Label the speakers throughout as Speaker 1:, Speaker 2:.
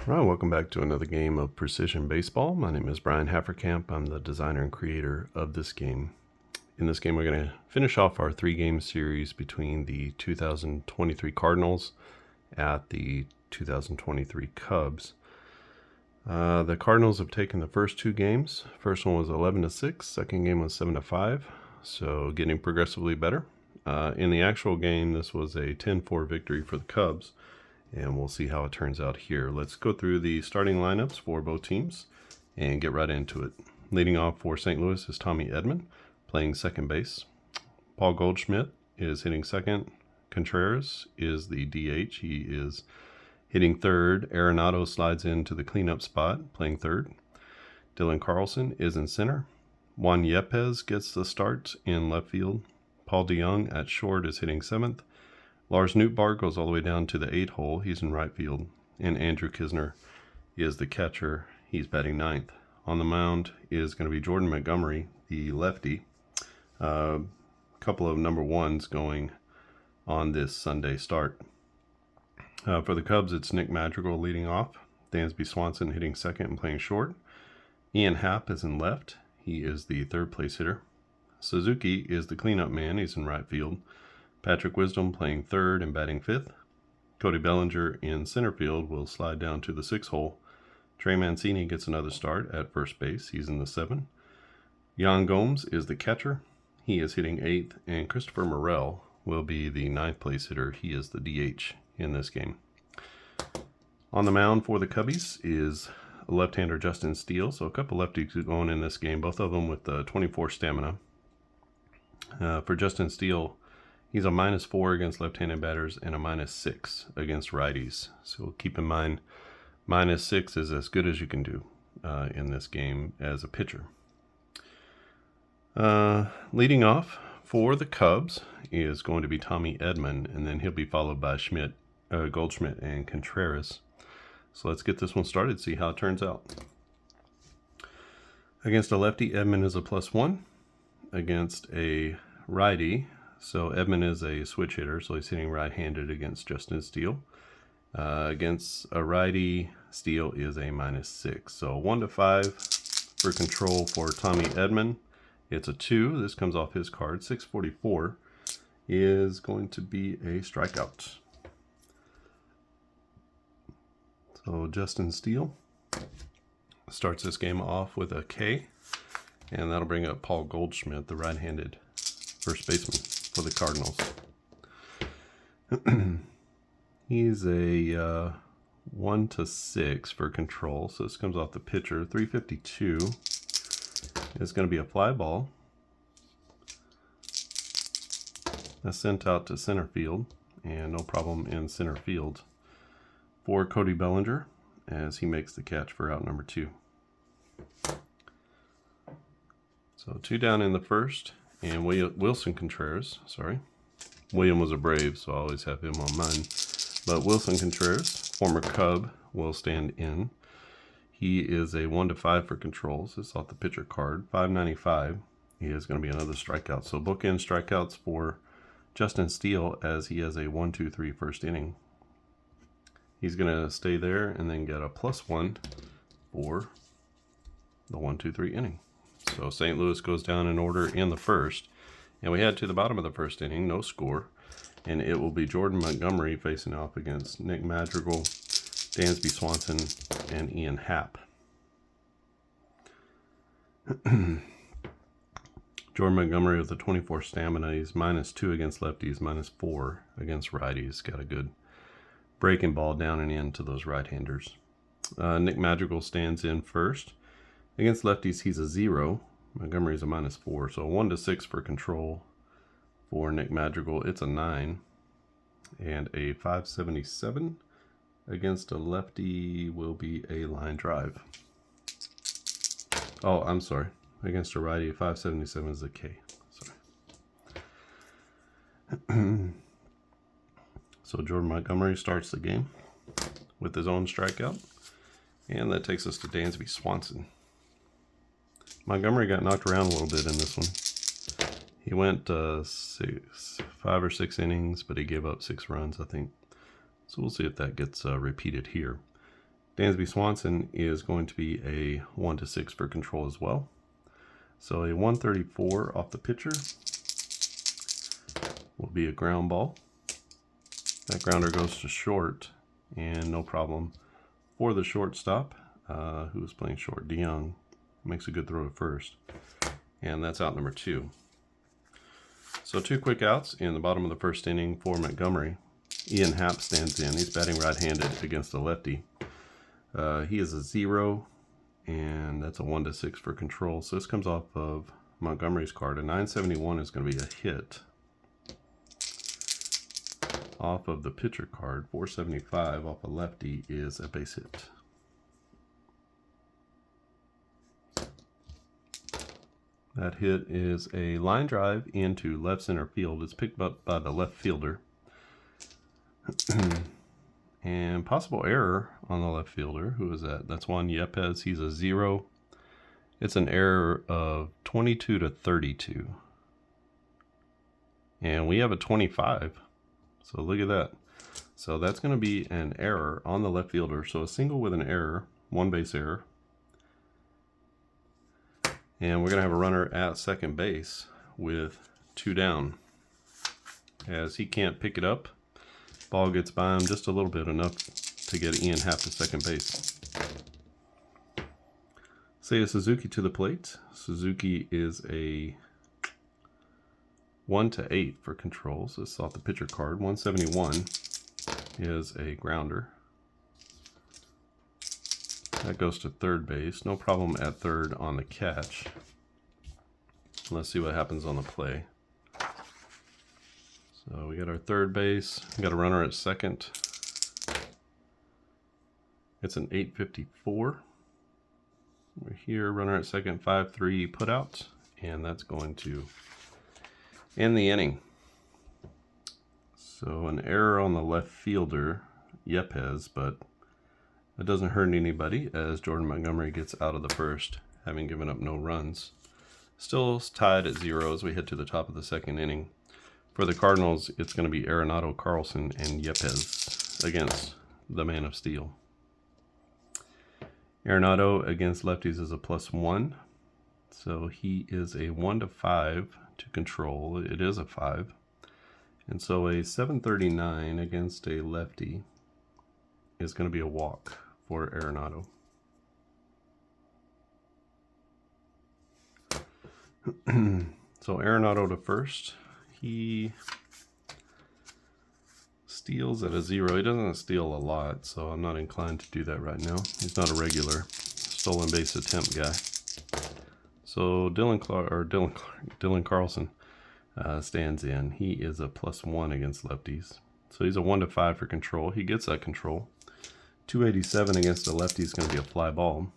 Speaker 1: All right, welcome back to another game of Precision Baseball. My name is Brian Hafferkamp. I'm the designer and creator of this game. In this game, we're going to finish off our 3-game series between the 2023 Cardinals at the 2023 Cubs. The Cardinals have taken the first 2 games. First one was 11-6. Second game was 7-5. So getting progressively better. In the actual game, this was a 10-4 victory for the Cubs. And we'll see how it turns out here. Let's go through the starting lineups for both teams and get right into it. Leading off for St. Louis is Tommy Edman, playing second base. Paul Goldschmidt is hitting second. Contreras is the DH. He is hitting third. Arenado slides into the cleanup spot, playing third. Dylan Carlson is in center. Juan Yepez gets the start in left field. Paul DeJong at short is hitting seventh. Lars Nootbaar goes all the way down to the 8th hole. He's in right field. And Andrew Knizner is the catcher. He's batting ninth. On the mound is going to be Jordan Montgomery, the lefty. Couple of number ones going on this Sunday start. For the Cubs, it's Nick Madrigal leading off. Dansby Swanson hitting second and playing short. Ian Happ is in left. He is the third place hitter. Suzuki is the cleanup man. He's in right field. Patrick Wisdom playing third and batting fifth. Cody Bellinger in center field will slide down to the 6th hole. Trey Mancini gets another start at first base. He's in the 7. Yan Gomes is the catcher. He is hitting 8th. And Christopher Morel will be the 9th place hitter. He is the DH in this game. On the mound for the Cubbies is left-hander Justin Steele. So a couple lefties going in this game, both of them with 24 stamina. For Justin Steele, he's a -4 against left-handed batters and a -6 against righties. So keep in mind, -6 is as good as you can do in this game as a pitcher. Leading off for the Cubs is going to be Tommy Edman, and then he'll be followed by Goldschmidt and Contreras. So let's get this one started, see how it turns out. Against a lefty, Edman is a +1. Against a righty, so Edman is a switch hitter, so he's hitting right-handed against Justin Steele. Against a righty, Steele is a -6. So 1-5 for control for Tommy Edman. It's a 2. This comes off his card. 644 is going to be a strikeout. So Justin Steele starts this game off with a K, and that'll bring up Paul Goldschmidt, the right-handed first baseman for the Cardinals. He's a 1-6 for control, so this comes off the pitcher. 352 is going to be a fly ball. That's sent out to center field, and no problem in center field for Cody Bellinger as he makes the catch for out number 2. So 2 down in the first. And Wilson Contreras, William was a Brave, so I always have him on mine. But Wilson Contreras, former Cub, will stand in. He is a 1-5 for controls. This is off the pitcher card. 595 is going to be another strikeout. So bookend strikeouts for Justin Steele as he has a 1-2-3 first inning. He's going to stay there and then get a +1 for the 1-2-3 inning. So St. Louis goes down in order in the first. And we head to the bottom of the first inning, no score. And it will be Jordan Montgomery facing off against Nick Madrigal, Dansby Swanson, and Ian Happ. Jordan Montgomery with a 24 stamina. He's -2 against lefties, -4 against righties. Got a good breaking ball down and in to those right-handers. Nick Madrigal stands in first. Against lefties, he's a 0. Montgomery's a -4. So 1-6 for control for Nick Madrigal. It's a 9. And a 577 against a lefty will be a line drive. Oh, I'm sorry. Against a righty, 577 is a K. Sorry. So Jordan Montgomery starts the game with his own strikeout. And that takes us to Dansby Swanson. Montgomery got knocked around a little bit in this one. He went 5 or 6 innings, but he gave up 6 runs, I think. So we'll see if that gets repeated here. Dansby Swanson is going to be a 1-6 for control as well. So a 134 off the pitcher will be a ground ball. That grounder goes to short, and no problem for the shortstop, who is playing short. DeYoung makes a good throw to first, and that's out number 2. So 2 quick outs in the bottom of the first inning for Montgomery. Ian Happ stands in. He's batting right-handed against a lefty. He is a 0, and that's a 1-6 for control. So this comes off of Montgomery's card. A 971 is going to be a hit. Off of the pitcher card, 475 off a lefty is a base hit. That hit is a line drive into left center field. It's picked up by the left fielder. And possible error on the left fielder. Who is that? That's Juan Yepez. He's a 0. It's an error of 22 to 32. And we have a 25. So look at that. So that's going to be an error on the left fielder. So a single with an error, 1 base error. And we're going to have a runner at second base with 2 down. As he can't pick it up, ball gets by him just a little bit, enough to get Ian Happ to second base. Seiya Suzuki to the plate. Suzuki is a 1-8 for controls. This is off the pitcher card. 171 is a grounder. That goes to third base. No problem at third on the catch. Let's see what happens on the play. So we got our third base. We got a runner at second. It's an 854. We're here, runner at second, 5-3 put out, and that's going to end the inning. So an error on the left fielder, Yepez, but that doesn't hurt anybody as Jordan Montgomery gets out of the first, having given up no runs. Still tied at 0 as we head to the top of the second inning. For the Cardinals, it's going to be Arenado, Carlson, and Yepez against the Man of Steel. Arenado against lefties is a +1. So he is a 1-5 to control. It is a 5. And so a 739 against a lefty is going to be a walk for Arenado. So Arenado to first. He steals at a 0. He doesn't steal a lot, so I'm not inclined to do that right now. He's not a regular stolen base attempt guy. So Dylan Carlson stands in. He is a +1 against lefties. So he's a 1-5 for control. He gets that control. 287 against a lefty is going to be a fly ball.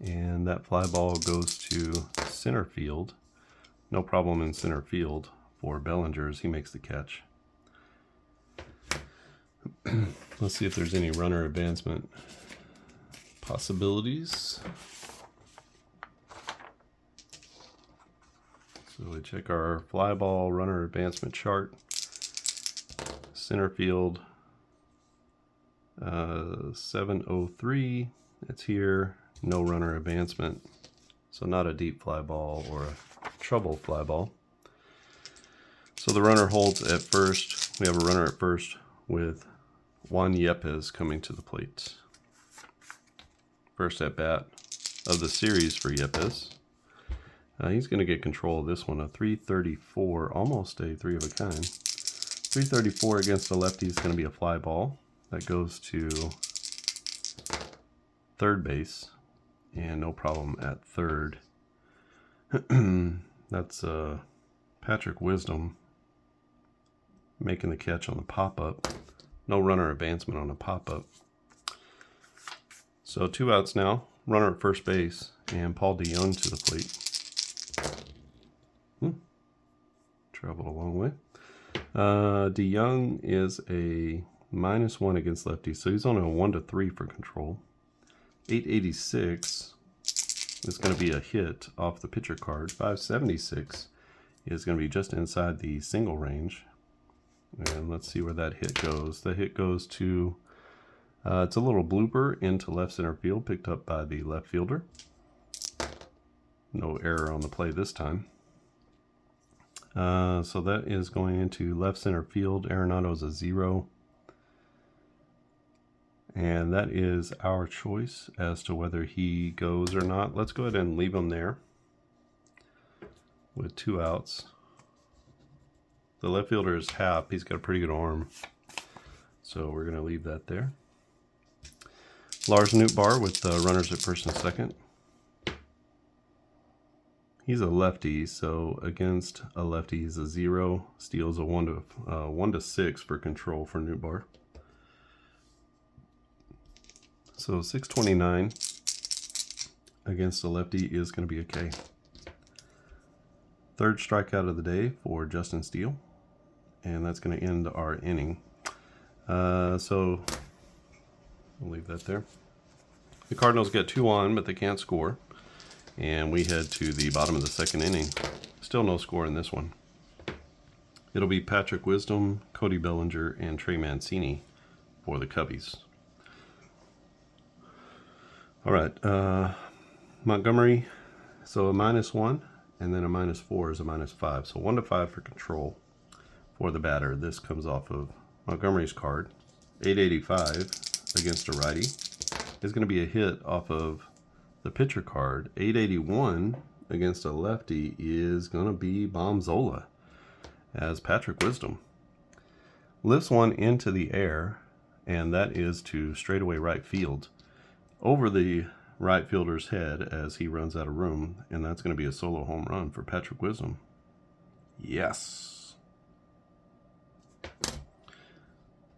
Speaker 1: And that fly ball goes to center field. No problem in center field for Bellinger as he makes the catch. Let's see if there's any runner advancement possibilities. So we check our fly ball runner advancement chart. Center field, 703. It's here. No runner advancement. So not a deep fly ball or a trouble fly ball. So the runner holds at first. We have a runner at first with Juan Yepez coming to the plate. First at bat of the series for Yepez. He's going to get control of this one. A 334, almost a 3 of a kind. 334 against the lefty is going to be a fly ball. That goes to third base. And no problem at third. That's Patrick Wisdom making the catch on the pop-up. No runner advancement on a pop-up. So 2 outs now. Runner at first base and Paul DeYoung to the plate. Traveled a long way. DeYoung is a -1 against lefties, so he's on a 1-3 for control. 886 is going to be a hit off the pitcher card. 576 is going to be just inside the single range. And let's see where that hit goes. The hit goes to It's a little blooper into left center field, picked up by the left fielder. No error on the play this time. So that is going into left center field. Arenado's a 0. And that is our choice as to whether he goes or not. Let's go ahead and leave him there with 2 outs. The left fielder is Hap. He's got a pretty good arm. So we're going to leave that there. Lars Nootbaar with runners at first and second. He's a lefty, so against a lefty he's a 0. Steele's a 1 to 6 for control for Nootbaar. So 629 against a lefty is going to be a K. Third strikeout of the day for Justin Steele, and that's going to end our inning. So we'll leave that there. The Cardinals get 2 on, but they can't score. And we head to the bottom of the second inning. Still no score in this one. It'll be Patrick Wisdom, Cody Bellinger, and Trey Mancini for the Cubbies. All right, Montgomery, so a -1, and then a -4 is a -5. So 1 to 5 for control for the batter. This comes off of Montgomery's card. 885 against a righty is going to be a hit off of the pitcher card. 881 against a lefty is going to be Bombzola as Patrick Wisdom lifts one into the air, and that is to straightaway right field over the right fielder's head as he runs out of room, and that's going to be a solo home run for Patrick Wisdom. Yes.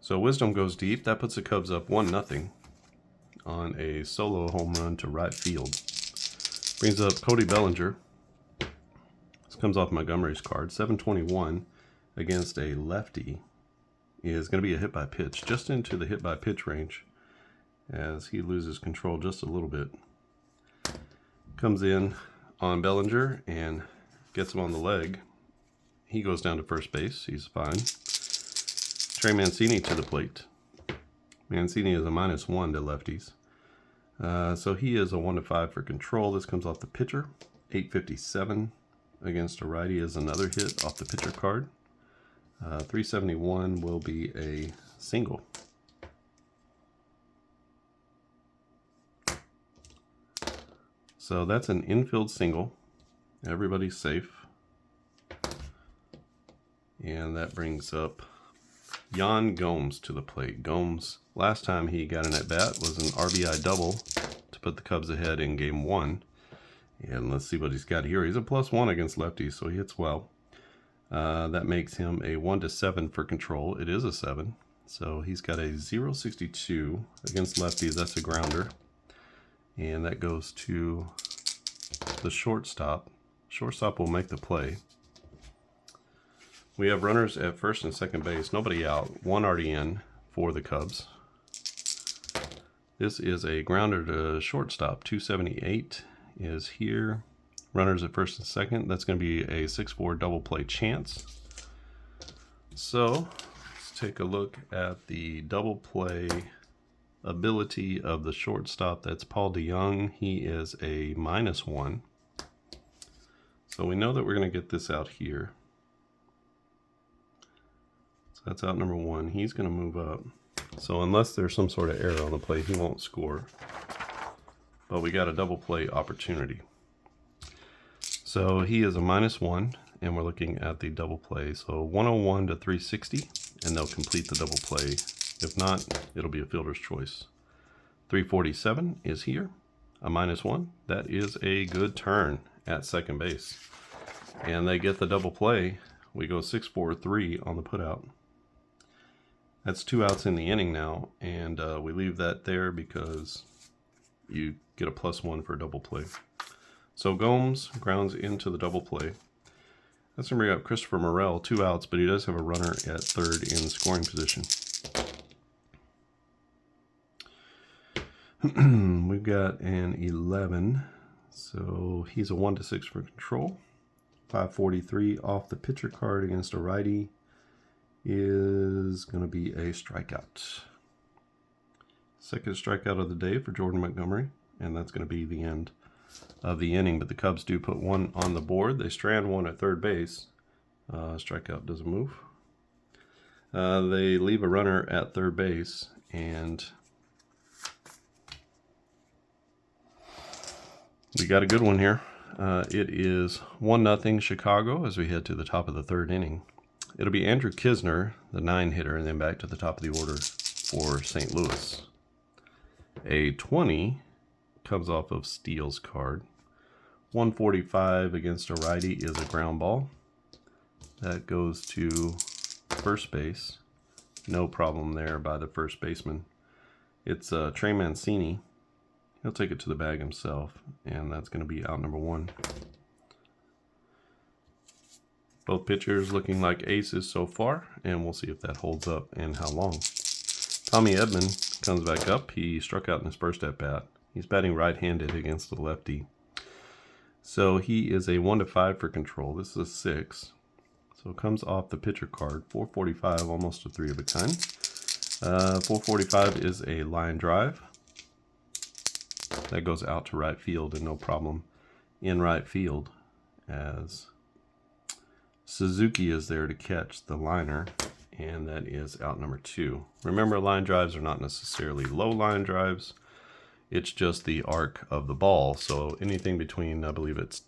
Speaker 1: So Wisdom goes deep. That puts the Cubs up 1-0 on a solo home run to right field. Brings up Cody Bellinger. This comes off Montgomery's card. 721 against a lefty is going to be a hit by pitch, just into the hit by pitch range as he loses control just a little bit. Comes in on Bellinger and gets him on the leg. He goes down to first base. He's fine. Trey Mancini to the plate. Mancini is a -1 to lefties. So he is a 1 to 5 for control. This comes off the pitcher. 857 against a righty is another hit off the pitcher card. 371 will be a single. So that's an infield single. Everybody's safe. And that brings up Yan Gomes to the plate. Gomes, last time he got an at-bat was an RBI double to put the Cubs ahead in Game 1. And let's see what he's got here. He's a +1 against lefties, so he hits well. That makes him a 1 to 7 for control. It is a 7. So he's got a 0.62 against lefties. That's a grounder. And that goes to the shortstop. Shortstop will make the play. We have runners at first and second base. Nobody out. 1 already in for the Cubs. This is a grounder to shortstop. 278 is here. Runners at first and second. That's going to be a 6-4 double play chance. So let's take a look at the double play ability of the shortstop. That's Paul DeYoung. He is a -1. So we know that we're going to get this out here. So that's out number 1. He's going to move up. So unless there's some sort of error on the play, he won't score. But we got a double play opportunity. So he is a -1, and we're looking at the double play. So 101 to 360, and they'll complete the double play. If not, it'll be a fielder's choice. 347 is here, a -1. That is a good turn at second base. And they get the double play. We go 6-4-3 on the putout. That's 2 outs in the inning now, and we leave that there because you get a +1 for a double play. So Gomes grounds into the double play. That's going to bring up Christopher Morel, 2 outs, but he does have a runner at third in scoring position. We've got an 11, so he's a 1 to 6 for control. 543 off the pitcher card against a righty is going to be a strikeout. Second strikeout of the day for Jordan Montgomery, and that's going to be the end of the inning. But the Cubs do put one on the board. They strand one at third base. Strikeout doesn't move. They leave a runner at third base, and we got a good one here. It is 1-0 Chicago as we head to the top of the third inning. It'll be Andrew Kisner, the 9-hitter, and then back to the top of the order for St. Louis. A 20 comes off of Steele's card. 145 against a righty is a ground ball. That goes to first base. No problem there by the first baseman. It's Trey Mancini. He'll take it to the bag himself, and that's going to be out number 1. Both pitchers looking like aces so far, and we'll see if that holds up and how long. Tommy Edman comes back up. He struck out in his first at-bat. He's batting right-handed against the lefty. So he is a 1-5 for control. This is a 6. So it comes off the pitcher card. 445, almost a 3 of a kind. 445 is a line drive. That goes out to right field and no problem in right field as Suzuki is there to catch the liner, and that is out number 2. Remember, line drives are not necessarily low line drives. It's just the arc of the ball. So anything between, I believe it's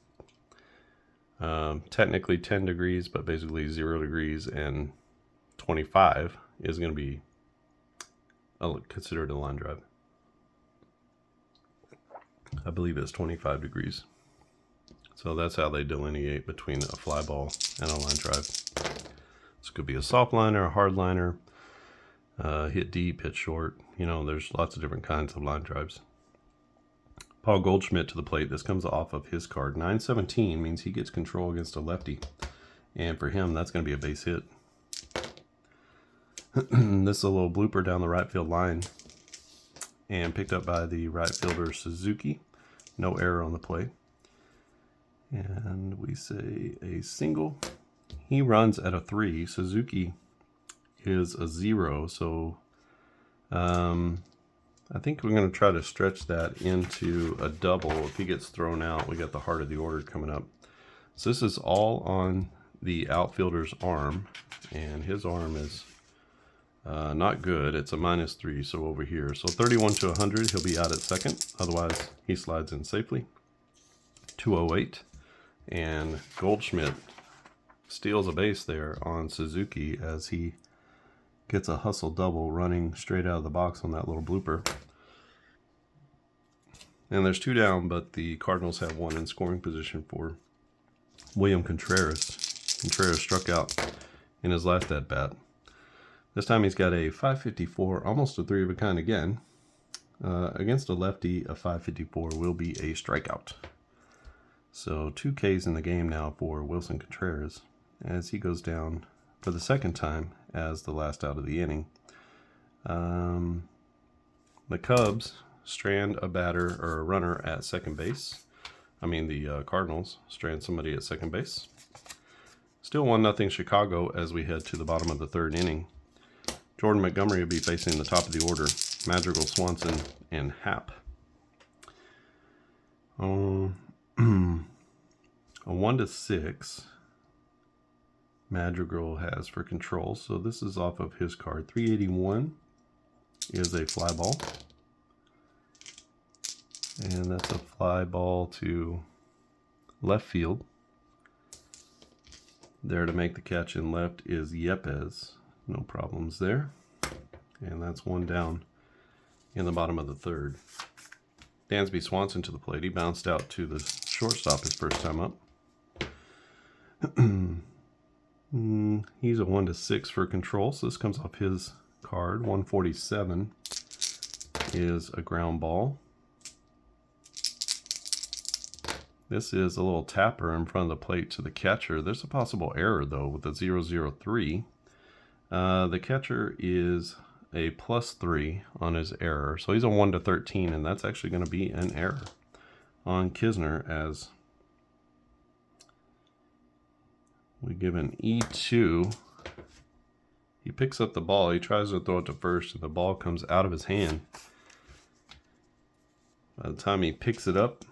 Speaker 1: technically 10 degrees, but basically 0 degrees and 25 is going to be considered a line drive. I believe it's 25 degrees. So that's how they delineate between a fly ball and a line drive. This could be a soft liner, a hard liner, hit deep, hit short. You know, there's lots of different kinds of line drives. Paul Goldschmidt to the plate. This comes off of his card. 9-17 means he gets control against a lefty. And for him, that's going to be a base hit. This is a little blooper down the right field line. And picked up by the right fielder Suzuki. No error on the play. And we say a single. He runs at a 3. Suzuki is a 0. So I think we're going to try to stretch that into a double. If he gets thrown out, we got the heart of the order coming up. So this is all on the outfielder's arm. And his arm is not good. It's a -3, so over here. So 31 to 100, he'll be out at second. Otherwise, he slides in safely. 208. And Goldschmidt steals a base there on Suzuki as he gets a hustle double running straight out of the box on that little blooper. And there's 2 down, but the Cardinals have 1 in scoring position for William Contreras. Contreras struck out in his last at-bat. This time he's got a 554, almost a 3 of a kind again. Against a lefty, a 554 will be a strikeout. So 2 Ks in the game now for Wilson Contreras as he goes down for the second time as the last out of the inning. The Cubs strand a batter or a runner at second base. The Cardinals strand somebody at second base. Still 1-0 Chicago as we head to the bottom of the third inning. Jordan Montgomery will be facing the top of the order. Madrigal, Swanson, and Happ. A 1-6 Madrigal has for control. So this is off of his card. 381 is a fly ball. And that's a fly ball to left field. There to make the catch in left is Yepes. No problems there. And that's 1 down in the bottom of the third. Dansby Swanson to the plate. He bounced out to the shortstop his first time up. He's a 1-6 for control. So this comes off his card. 147 is a ground ball. This is a little tapper in front of the plate to the catcher. There's a possible error, though, with the 003. The catcher is a +3 on his error. So he's a 1-13, and that's actually going to be an error on Kisner as we give an E2. He picks up the ball. He tries to throw it to first, and the ball comes out of his hand By the time he picks it up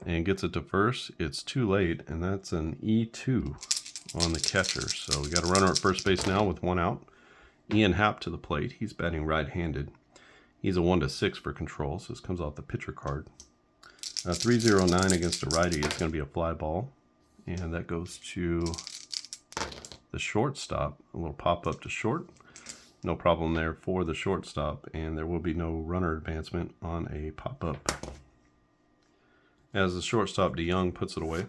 Speaker 1: and gets it to first, it's too late, and that's an E2 on the catcher. So we got a runner at first base now with one out. Ian Happ to the plate. He's batting right-handed. He's a 1-6 for control, so this comes off the pitcher card. 309 against a righty is going to be a fly ball, and that goes to the shortstop. A little pop-up to short. No problem there for the shortstop, and there will be no runner advancement on a pop-up. As the shortstop, DeYoung puts it away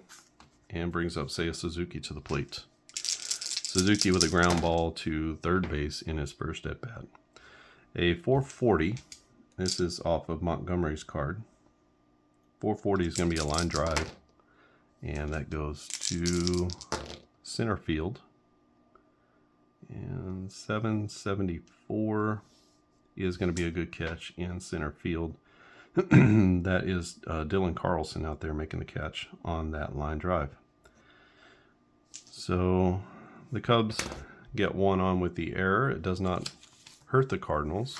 Speaker 1: and brings up Seiya Suzuki to the plate. Suzuki with a ground ball to third base in his first at-bat. A 440, this is off of Montgomery's card. 440 is going to be a line drive, and that goes to center field. And 774 is going to be a good catch in center field. That is Dylan Carlson out there making the catch on that line drive. So the Cubs get one on with the error. It does not hurt the Cardinals.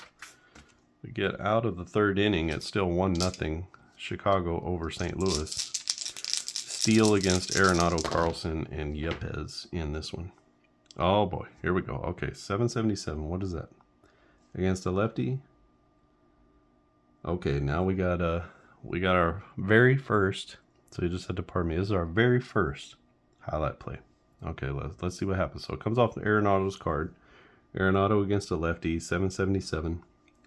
Speaker 1: We get out of the third inning. It's still 1-0 Chicago over St. Louis. Steele against Arenado, Carlson, and Yepez in this one. Oh boy, here we go. Okay, 777. What is that? Against a lefty? Okay, now we got our very first. So you just had to pardon me. This is our very first highlight play. Okay, let's see what happens. So it comes off Arenado's card. Arenado against a lefty, 777.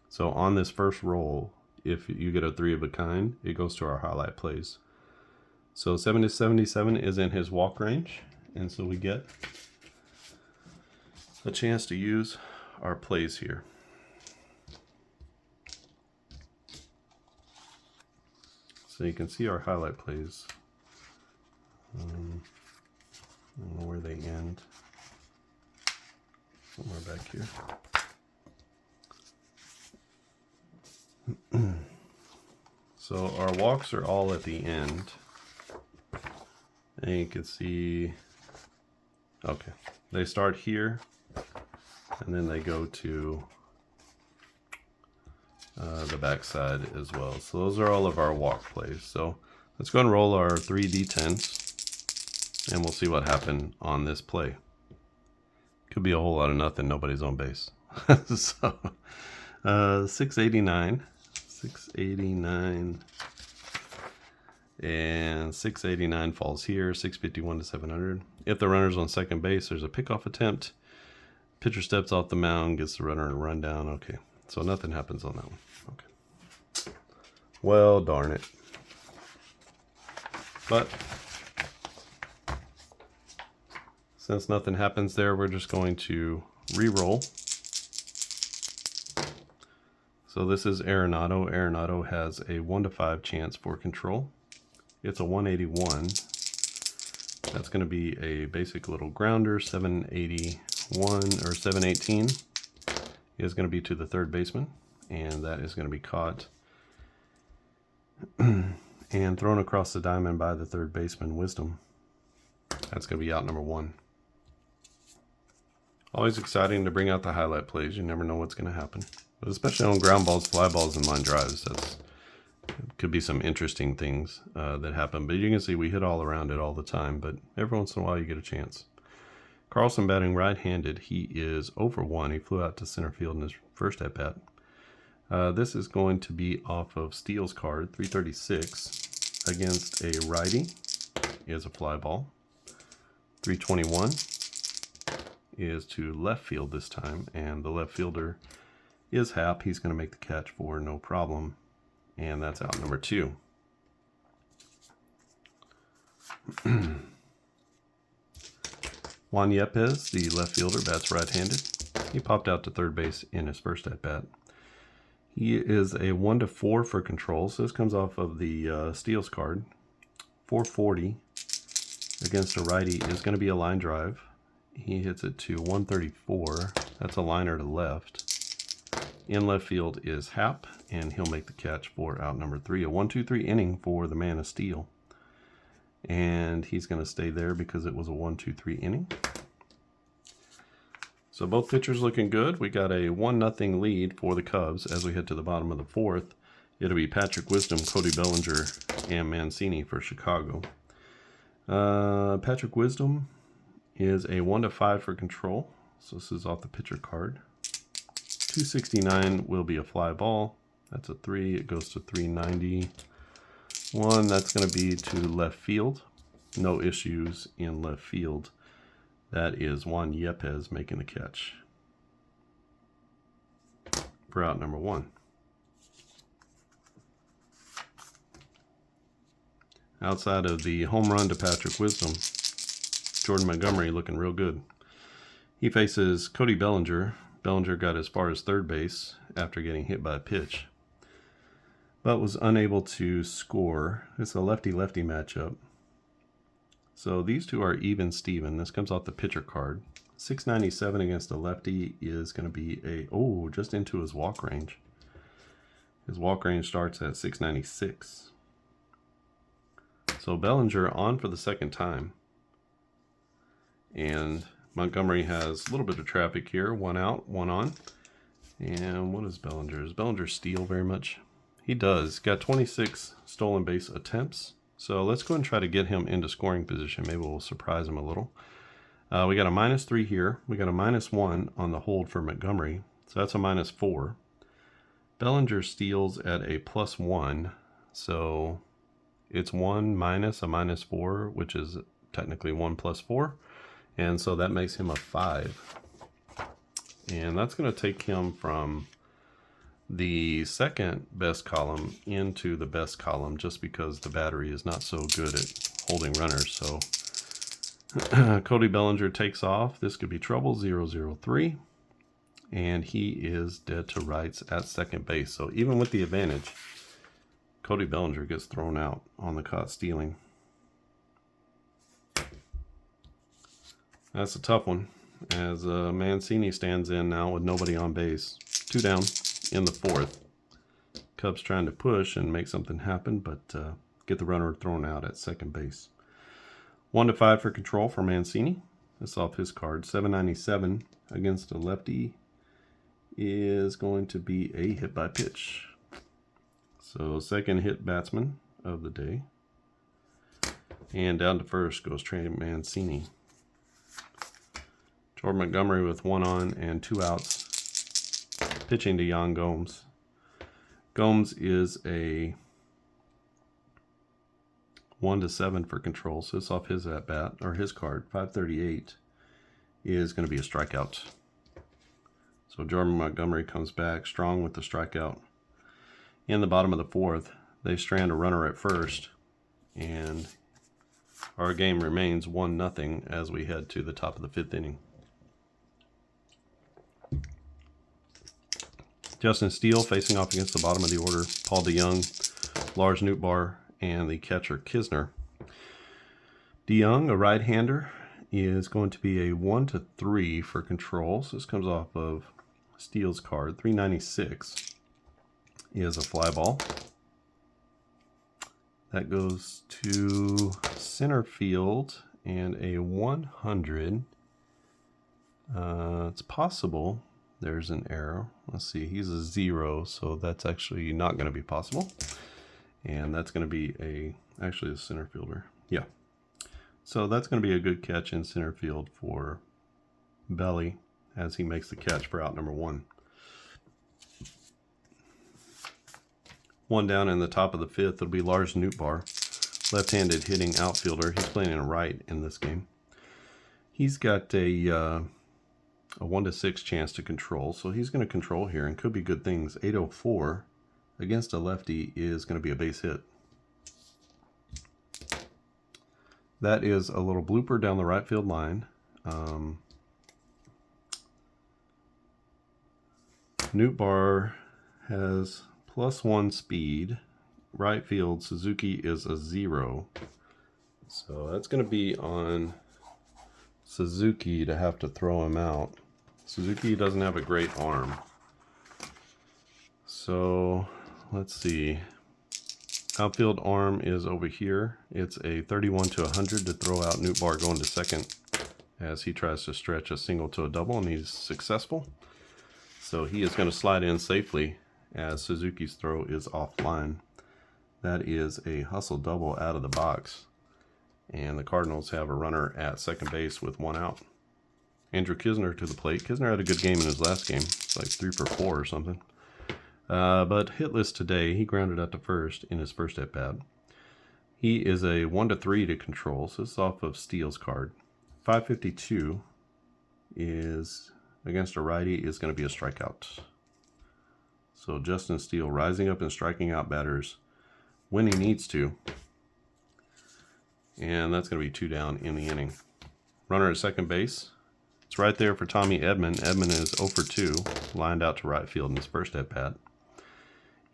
Speaker 1: So on this first roll, if you get a 3 of a kind, it goes to our highlight plays. So 777 is in his walk range, and so we get a chance to use our plays here. So you can see our highlight plays. I don't know where they end. Somewhere back here. So our walks are all at the end. And you can see, okay, they start here and then they go to the backside as well. So those are all of our walk plays. So let's go and roll our 3 D10s and we'll see what happened on this play. Could be a whole lot of nothing. Nobody's on base. So 689, and 689 falls here. 651 to 700. If the runner's on second base, there's a pickoff attempt. Pitcher steps off the mound, gets the runner in a rundown. Okay, so nothing happens on that one. Okay. Well, darn it. But since nothing happens there, we're just going to re-roll. So this is Arenado. Arenado has a 1-5 chance for control. It's a 181. That's going to be a basic little grounder. 781 or 718 is going to be to the third baseman, and that is going to be caught and thrown across the diamond by the third baseman, Wisdom. That's going to be out number 1. Always exciting to bring out the highlight plays. You never know what's going to happen. But especially on ground balls, fly balls, and line drives. Could be some interesting things that happen. But you can see we hit all around it all the time. But every once in a while you get a chance. Carlson batting right-handed. He is over 1. He flew out to center field in his first at-bat. This is going to be off of Steele's card, 336, against a righty. Is a fly ball. 321 is to left field this time, and the left fielder is Happ. He's going to make the catch for no problem, and that's out number 2. Juan Yepez, the left fielder, bats right-handed. He popped out to third base in his first at-bat. He is a 1-4 for control, so this comes off of the Steele's card. 440 against a righty is going to be a line drive. He hits it to 134. That's a liner to left. In left field is Happ, and he'll make the catch for out number 3. A 1-2-3 inning for the man of Steele. And he's going to stay there because it was a 1-2-3 inning. So both pitchers looking good. We got a 1-0 lead for the Cubs as we head to the bottom of the 4th. It'll be Patrick Wisdom, Cody Bellinger, and Mancini for Chicago. Patrick Wisdom is a 1-5 for control. So this is off the pitcher card. 269 will be a fly ball. That's a 3. It goes to 390. 1, that's going to be to left field. No issues in left field. That is Juan Yepes making the catch for out number 1. Outside of the home run to Patrick Wisdom, Jordan Montgomery looking real good. He faces Cody Bellinger. Bellinger got as far as third base after getting hit by a pitch, but was unable to score. It's a lefty-lefty matchup. So these two are even Steven. This comes off the pitcher card. 697 against a lefty is going to be just into his walk range. His walk range starts at 696. So Bellinger on for the second time. And Montgomery has a little bit of traffic here. 1 out, 1 on. And what is Bellinger? Does Bellinger steal very much? He does. Got 26 stolen base attempts. So let's go and try to get him into scoring position. Maybe we'll surprise him a little. We got a -3 here. We got a -1 on the hold for Montgomery. So that's a -4. Bellinger steals at a +1. So it's 1 minus a -4, which is technically 1 + 4. And so that makes him a 5. And that's going to take him from the second best column into the best column, just because the battery is not so good at holding runners. So Cody Bellinger takes off. This could be trouble, 0-0-3. And he is dead to rights at second base. So even with the advantage, Cody Bellinger gets thrown out on the caught stealing. That's a tough one, as Mancini stands in now with nobody on base. 2 down in the 4th. Cubs trying to push and make something happen, but get the runner thrown out at second base. 1-5 for control for Mancini. That's off his card. 797 against a lefty is going to be a hit by pitch. So second hit batsman of the day. And down to first goes Trey Mancini. Jordan Montgomery with 1 on and 2 outs. Pitching to Yan Gomes. Gomes is a 1-7 for control. So it's off his at bat, or his card. 538 is going to be a strikeout. So Jordan Montgomery comes back strong with the strikeout. In the bottom of the 4th, they strand a runner at first, and our game remains 1-0 as we head to the top of the 5th inning. Justin Steele facing off against the bottom of the order. Paul DeYoung, Lars Nootbaar, and the catcher Kisner. DeYoung, a right-hander, is going to be a 1-3 for control. So this comes off of Steele's card. 396 is a fly ball. That goes to center field and a 100. It's possible there's an error. Let's see, he's a 0, so that's actually not going to be possible. And that's going to be actually a center fielder. Yeah. So that's going to be a good catch in center field for Belly as he makes the catch for out number 1. 1 down in the top of the 5th. It'll be Lars Nootbaar, left-handed hitting outfielder. He's playing in right in this game. He's got a 1-6 chance to control, so he's going to control here and could be good things. 804 against a lefty is going to be a base hit. That is a little blooper down the right field line. Nootbaar has +1 speed. Right field, Suzuki is a 0. So that's going to be on Suzuki to have to throw him out. Suzuki doesn't have a great arm. So let's see. Outfield arm is over here. It's a 31-100 to throw out Nootbaar going to second as he tries to stretch a single to a double, and he's successful. So he is going to slide in safely as Suzuki's throw is offline. That is a hustle double out of the box. And the Cardinals have a runner at second base with 1 out. Andrew Kisner to the plate. Kisner had a good game in his last game. It's like 3 for 4 or something. But hitless today. He grounded out to first in his first at-bat. He is a 1-3 to control, so this is off of Steele's card. 552 is against a righty is going to be a strikeout. So Justin Steele rising up and striking out batters when he needs to. And that's going to be 2 down in the inning. Runner at second base. It's right there for Tommy Edman. Edman is 0 for 2, lined out to right field in his first at-bat.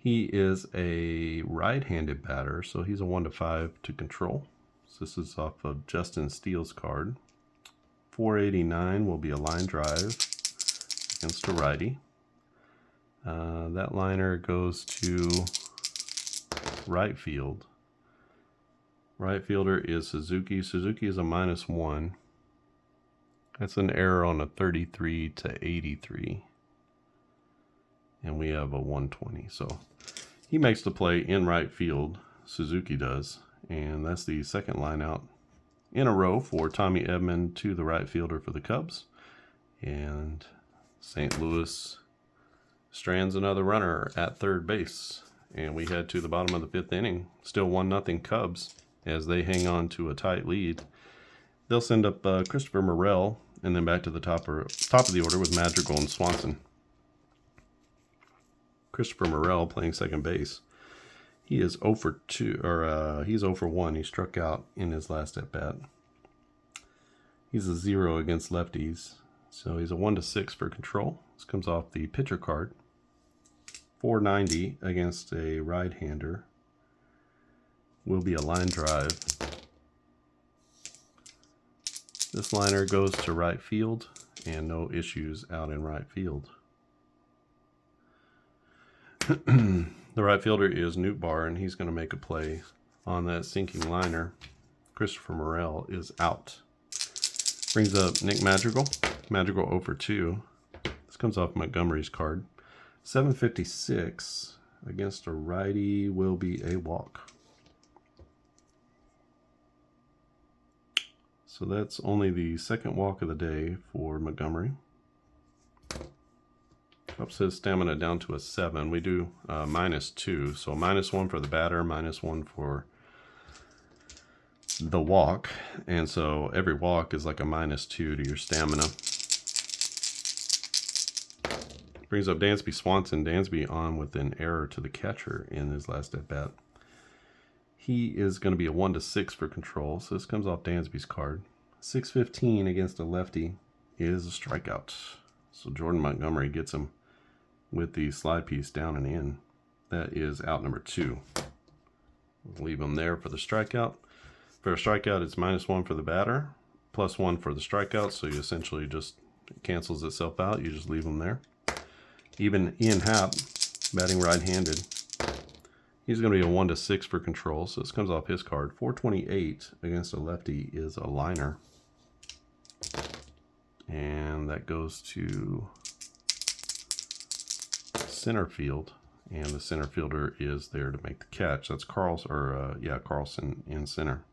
Speaker 1: He is a right-handed batter, so he's a 1-5 to control. So this is off of Justin Steele's card. 489 will be a line drive against a righty. That liner goes to right field. Right fielder is Suzuki. Suzuki is a -1. That's an error on a 33 to 83. And we have a 120. So he makes the play in right field. Suzuki does. And that's the second line out in a row for Tommy Edman to the right fielder for the Cubs. And St. Louis strands another runner at third base. And we head to the bottom of the 5th inning. Still 1-0 Cubs as they hang on to a tight lead. They'll send up Christopher Morel and then back to the top of the order with Madrigal and Swanson. Christopher Morel playing second base. He is 0 for 2, or he's 0 for 1. He struck out in his last at bat. He's a 0 against lefties, so he's a 1-6 for control. This comes off the pitcher card. 490 against a right-hander will be a line drive. This liner goes to right field, and no issues out in right field. The right fielder is Newt Barr, and he's going to make a play on that sinking liner. Christopher Morel is out. Brings up Nick Madrigal. Madrigal 0 for 2. This comes off Montgomery's card. 756 against a righty will be a walk. So that's only the second walk of the day for Montgomery. Ups his stamina down to a 7. We do -2. So -1 for the batter, -1 for the walk. And so every walk is like a -2 to your stamina. Brings up Dansby Swanson. Dansby on with an error to the catcher in his last at-bat. He is going to be a 1-6 for control. So this comes off Dansby's card. 615 against a lefty is a strikeout. So Jordan Montgomery gets him with the slide piece down and in. That is out number 2. Leave him there for the strikeout. For a strikeout, it's -1 for the batter, +1 for the strikeout. So you essentially just, it cancels itself out. You just leave him there. Even Ian Happ, batting right-handed, he's going to be a 1-6 for control. So this comes off his card. 428 against a lefty is a liner. And that goes to center field, and the center fielder is there to make the catch. That's Carlson in center.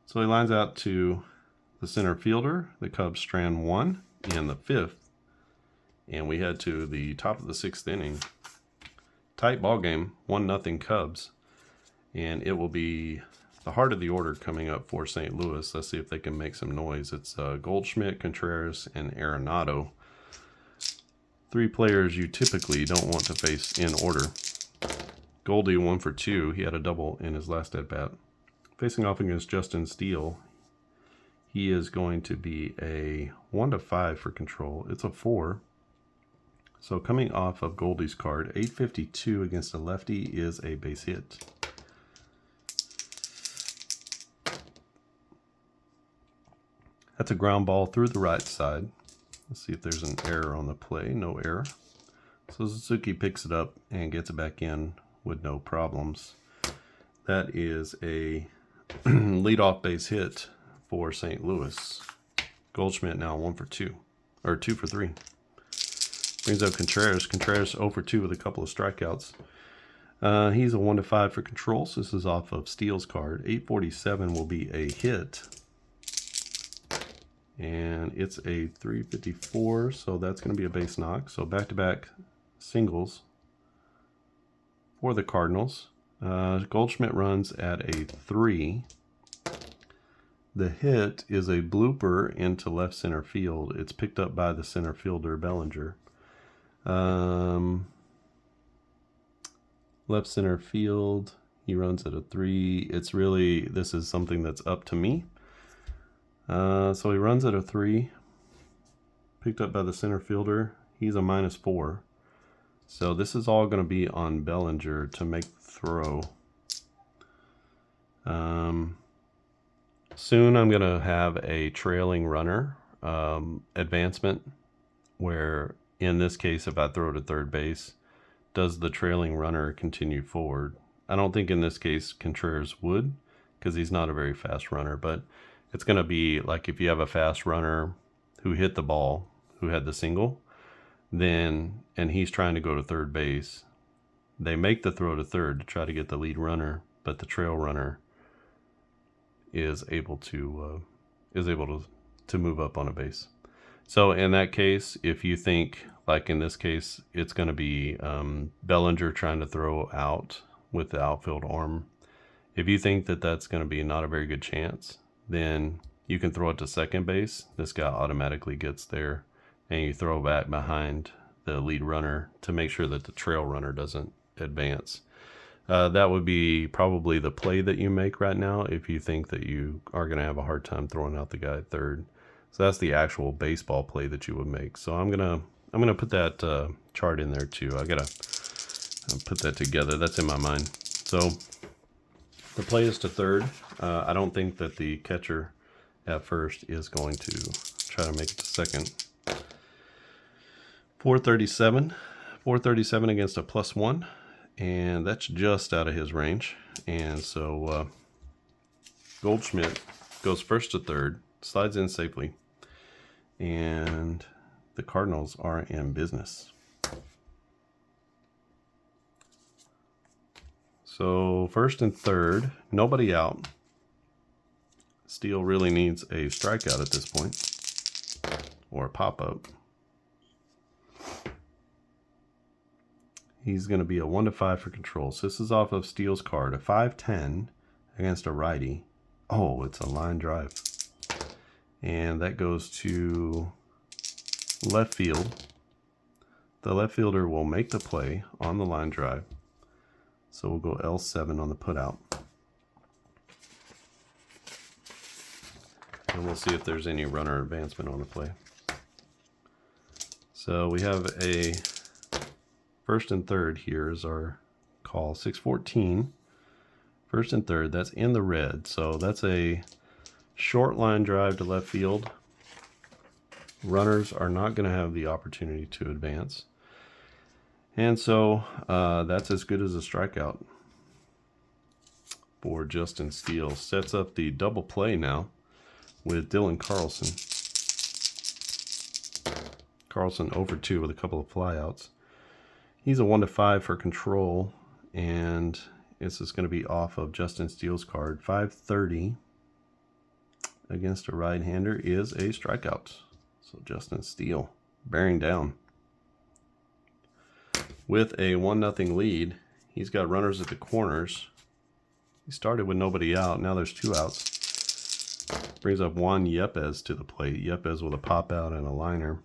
Speaker 1: So he lines out to the center fielder. The Cubs strand 1 in the 5th, and we head to the top of the 6th inning. Tight ball game, 1-0 Cubs, and it will be the heart of the order coming up for St. Louis. Let's see if they can make some noise. It's Goldschmidt, Contreras, and Arenado. 3 players you typically don't want to face in order. Goldie 1 for 2. He had a double in his last at-bat. Facing off against Justin Steele, he is going to be a 1-5 for control. It's a 4. So coming off of Goldie's card, 852 against a lefty is a base hit. That's a ground ball through the right side. Let's see if there's an error on the play. No error. So Suzuki picks it up and gets it back in with no problems. That is a leadoff base hit for St. Louis. Goldschmidt now 1 for 2, or 2 for 3. Brings up Contreras. Contreras 0 for 2 with a couple of strikeouts. He's a 1-5 for control. So this is off of Steele's card. 847 will be a hit. And it's a 354, so that's going to be a base knock. So back-to-back singles for the Cardinals. Goldschmidt runs at a 3. The hit is a blooper into left center field. It's picked up by the center fielder, Bellinger. Left center field, he runs at a 3. It's really, this is something that's up to me. So he runs at a 3, picked up by the center fielder. He's a -4. So this is all going to be on Bellinger to make the throw. Soon I'm going to have a trailing runner advancement where, in this case, if I throw to third base, does the trailing runner continue forward? I don't think in this case Contreras would, because he's not a very fast runner, but it's going to be like if you have a fast runner who hit the ball, who had the single, then, and he's trying to go to third base, they make the throw to third to try to get the lead runner, but the trail runner is able to move up on a base. So in that case, if you think, like in this case, it's going to be Bellinger trying to throw out with the outfield arm, if you think that that's going to be not a very good chance, then you can throw it to second base. This guy automatically gets there, and you throw back behind the lead runner to make sure that the trail runner doesn't advance. That would be probably the play that you make right now if you think that you are going to have a hard time throwing out the guy at third. So that's the actual baseball play that you would make. So I'm gonna put that chart in there too. I gotta put that together. That's in my mind. So the play is to third. I don't think that the catcher at first is going to try to make it to second. 437 against a +1, and that's just out of his range. And so Goldschmidt goes first to third, slides in safely, and the Cardinals are in business. So first and third, nobody out. Steele really needs a strikeout at this point, or a pop-up. He's going to be a 1-5 for control. So this is off of Steele's card, a 5-10 against a righty. Oh, it's a line drive. And that goes to left field. The left fielder will make the play on the line drive. So we'll go L7 on the putout. And we'll see if there's any runner advancement on the play. So we have a first and third. Here is our call, 614. First and third, that's in the red. So that's a short line drive to left field. Runners are not going to have the opportunity to advance. And so that's as good as a strikeout for Justin Steele. Sets up the double play now with Dylan Carlson. Carlson over 2 with a couple of flyouts. He's a 1-5 for control, and this is going to be off of Justin Steele's card. 530 against a right-hander is a strikeout. So Justin Steele bearing down. With a 1-0 lead, he's got runners at the corners. He started with nobody out. Now there's 2 outs. Brings up Juan Yepez to the plate. Yepez with a pop out and a liner.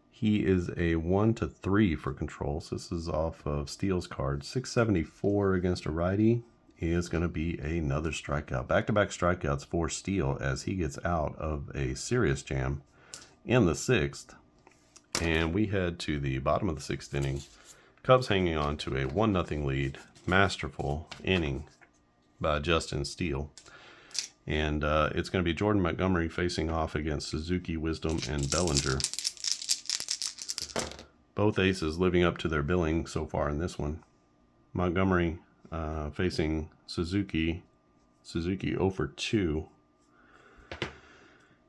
Speaker 1: He is a 1-3 for control. So this is off of Steele's card. 674 against a righty is going to be another strikeout. Back-to-back strikeouts for Steele as he gets out of a serious jam in the 6th. And we head to the bottom of the 6th inning. Cubs hanging on to a 1-0 lead. Masterful inning by Justin Steele. And it's going to be Jordan Montgomery facing off against Suzuki, Wisdom, and Bellinger. Both aces living up to their billing so far in this one. Montgomery facing Suzuki. Suzuki 0 for 2.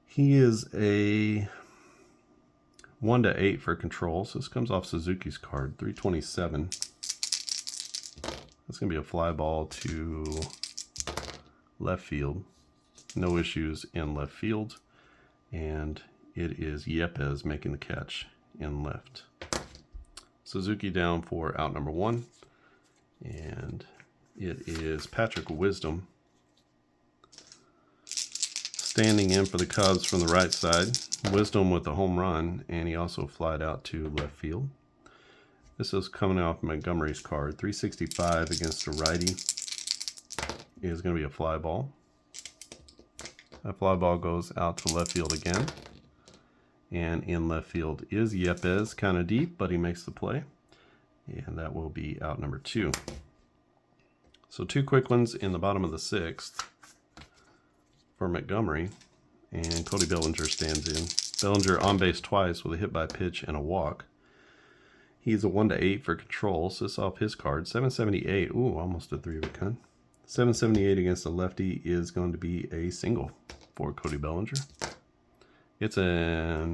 Speaker 1: He is a 1-8 for control. So this comes off Suzuki's card. 327. That's going to be a fly ball to left field. No issues in left field. And it is Yepes making the catch in left. Suzuki down for out number 1. And it is Patrick Wisdom standing in for the Cubs from the right side. Wisdom with a home run, and he also flied out to left field. This is coming off Montgomery's card. 365 against a righty is going to be a fly ball. That fly ball goes out to left field again. And in left field is Yepes, kind of deep, but he makes the play. And that will be out number 2. So 2 quick ones in the bottom of the 6th for Montgomery. And Cody Bellinger stands in. Bellinger on base twice with a hit by pitch and a walk. He's a 1-8 for control, so this off his card. 778. Ooh, almost a 3 of a kind. 778 against a lefty is going to be a single for Cody Bellinger. It's a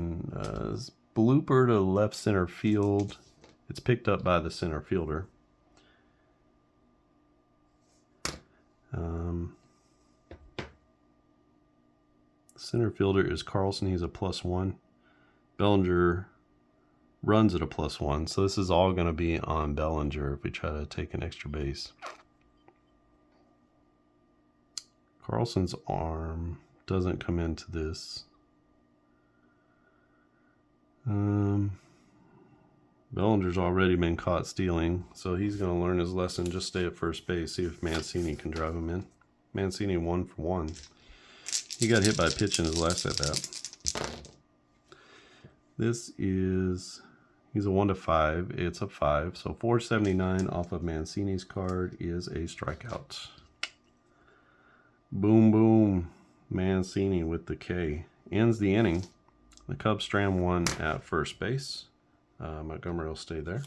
Speaker 1: blooper to left center field. It's picked up by the center fielder. Center fielder is Carlson. He's a +1. Bellinger runs at a +1. So this is all going to be on Bellinger if we try to take an extra base. Carlson's arm doesn't come into this. Bellinger's already been caught stealing, so he's going to learn his lesson. Just stay at first base, see if Mancini can drive him in. Mancini 1 for 1. He got hit by a pitch in his last at bat. This is, he's a 1-5. It's a 5. So 479 off of Mancini's card is a strikeout. Boom, boom. Mancini with the K. Ends the inning. The Cubs strand 1 at first base. Montgomery will stay there.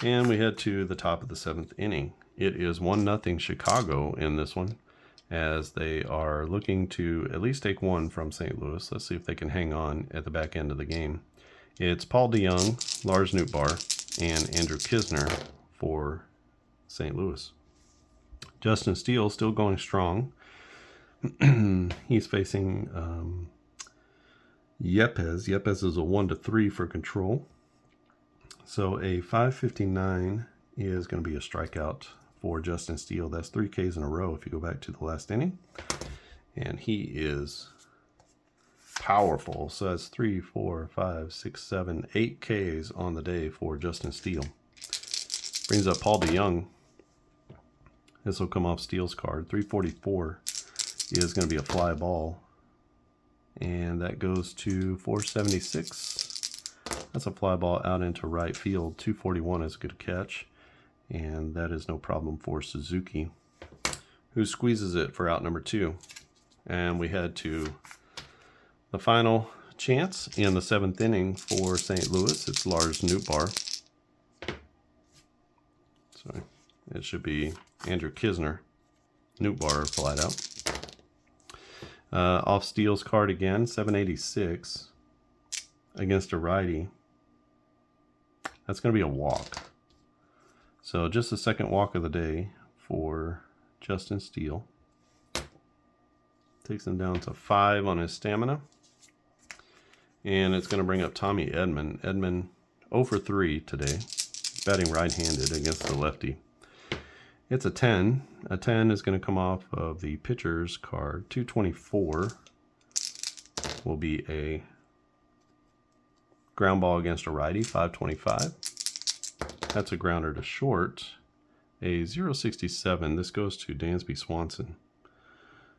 Speaker 1: And we head to the top of the 7th inning. It is 1-0 Chicago in this one, as they are looking to at least take 1 from St. Louis. Let's see if they can hang on at the back end of the game. It's Paul DeYoung, Lars Nootbaar, and Andrew Knizner for St. Louis. Justin Steele still going strong. He's facing Yepes. Yepes is a 1-3 for control. So a 559 is going to be a strikeout for Justin Steele. That's 3 Ks in a row if you go back to the last inning. And he is powerful. So that's 3, 4, 5, 6, 7, 8 Ks on the day for Justin Steele. Brings up Paul DeYoung. This will come off Steele's card. 344 is going to be a fly ball. And that goes to 476. That's a fly ball out into right field. 241 is a good catch. And that is no problem for Suzuki, who squeezes it for out number 2. And we head to the final chance in the 7th inning for St. Louis. It's Lars Nootbaar. Sorry, it should be Andrew Knizner. Nootbaar flat out. Off Steele's card again, 786 against a righty. That's going to be a walk. So just the second walk of the day for Justin Steele. Takes him down to 5 on his stamina. And it's going to bring up Tommy Edman. Edman 0 for 3 today. Batting right-handed against the lefty. It's a 10. A 10 is going to come off of the pitcher's card. 224 will be a ground ball against a righty. 525. That's a grounder to short. A 067. This goes to Dansby Swanson.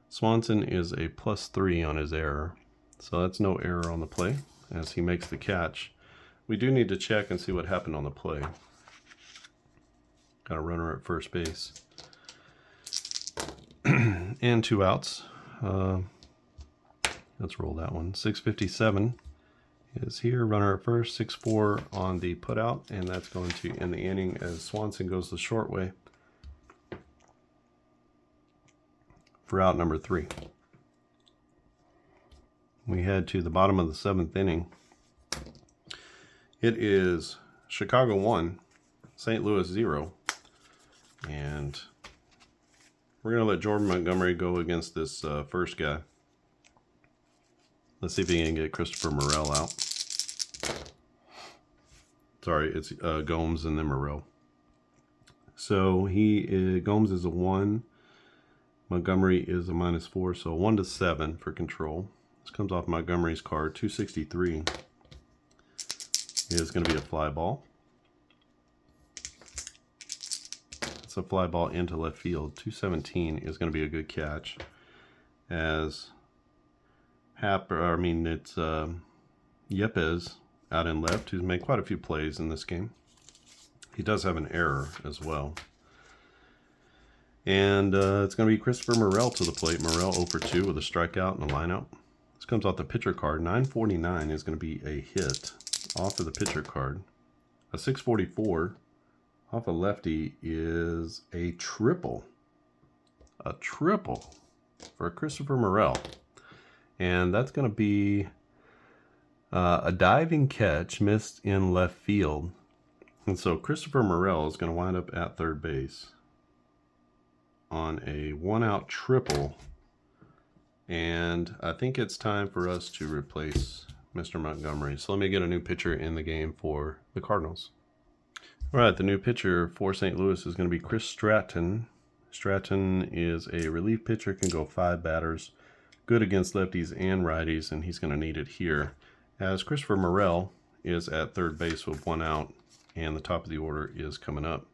Speaker 1: Swanson is a +3 on his error. So that's no error on the play as he makes the catch. We do need to check and see what happened on the play. Got a runner at first base. And 2 outs. Let's roll that one. 657 is here. Runner at first. 6-4 on the putout. And that's going to end the inning as Swanson goes the short way for out number 3. We head to the bottom of the 7th inning. It is Chicago 1, St. Louis 0. And we're going to let Jordan Montgomery go against this first guy. Let's see if he can get Christopher Morel out. Sorry, it's Gomes and then Morel. So Gomes is a 1. Montgomery is a -4, so 1 to 7 for control. This comes off Montgomery's card. 263 is going to be a fly ball. It's a fly ball into left field. 217 is going to be a good catch, as it's Yepes out in left, who's made quite a few plays in this game. He does have an error as well. And it's going to be Christopher Morel to the plate. Morel 0 for 2 with a strikeout and a lineout. This comes off the pitcher card. 949 is going to be a hit off of the pitcher card. A 644 off a lefty is a triple. A triple for Christopher Morel. And that's going to be a diving catch missed in left field. And so Christopher Morel is going to wind up at third base on a 1-out triple. And I think it's time for us to replace Mr. Montgomery. So let me get a new pitcher in the game for the Cardinals. All right, the new pitcher for St. Louis is going to be Chris Stratton. Stratton is a relief pitcher, can go 5 batters, good against lefties and righties, and he's going to need it here, as Christopher Morel is at third base with 1 out, and the top of the order is coming up.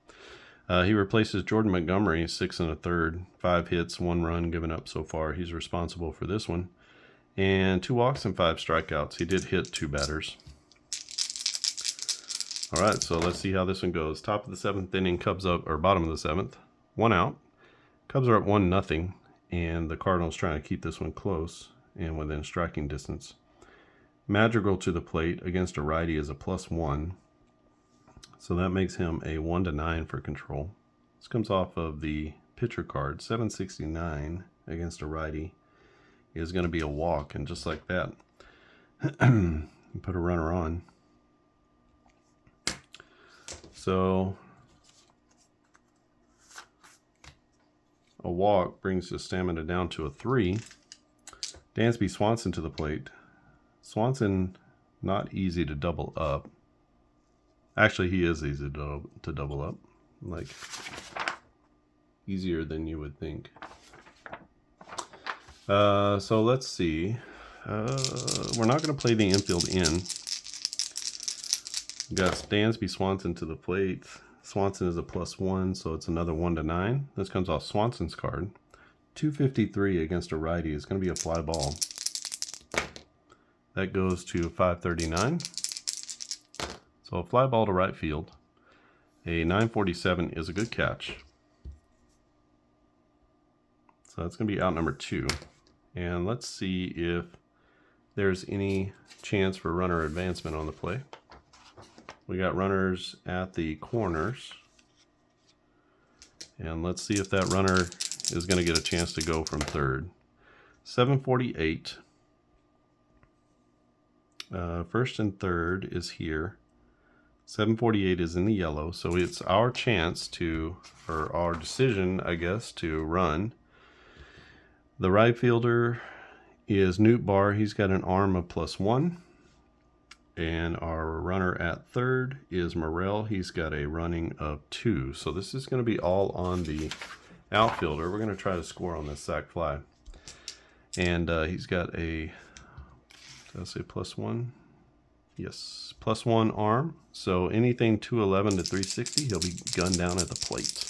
Speaker 1: He replaces Jordan Montgomery, 6 1/3, 5 hits, 1 run given up so far. He's responsible for this one. And 2 walks and 5 strikeouts. He did hit 2 batters. All right, so let's see how this one goes. Top of the 7th inning, Cubs up, or bottom of the 7th, 1 out. Cubs are up 1-0, and the Cardinals trying to keep this one close and within striking distance. Madrigal to the plate against a righty is a +1. So that makes him a 1 to 9 for control. This comes off of the pitcher card. 769 against a righty is going to be a walk, and just like that, put a runner on. So a walk brings the stamina down to a 3. Dansby Swanson to the plate. Swanson, not easy to double up. Actually, he is easy to double up. Like, easier than you would think. So let's see. We're not going to play the infield in. We've got Dansby Swanson to the plate. Swanson is a +1, so it's another 1 to 9. This comes off Swanson's card. 253 against a righty is going to be a fly ball. That goes to 539. So a fly ball to right field. A 947 is a good catch. So that's going to be out number 2. And let's see if there's any chance for runner advancement on the play. We got runners at the corners. And let's see if that runner is going to get a chance to go from third. 748. First and third is here. 748 is in the yellow, so it's our chance to, or our decision, I guess, to run. The right fielder is Newt Barr. He's got an arm of +1. And our runner at third is Morel. He's got a running of 2. So this is going to be all on the outfielder. We're going to try to score on this sac fly. And he's got a, did I say +1? Yes, +1 arm. So anything 211 to 360, he'll be gunned down at the plate.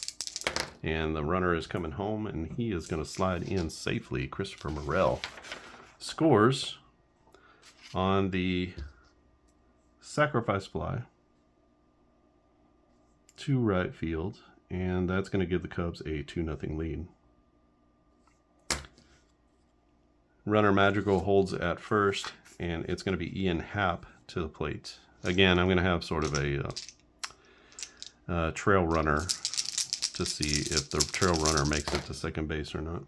Speaker 1: And the runner is coming home, and he is going to slide in safely. Christopher Morel scores on the sacrifice fly to right field, and that's going to give the Cubs a 2-0 lead. Runner Madrigal holds at first, and it's going to be Ian Happ to the plate. Again, I'm going to have sort of a trail runner to see if the trail runner makes it to second base or not.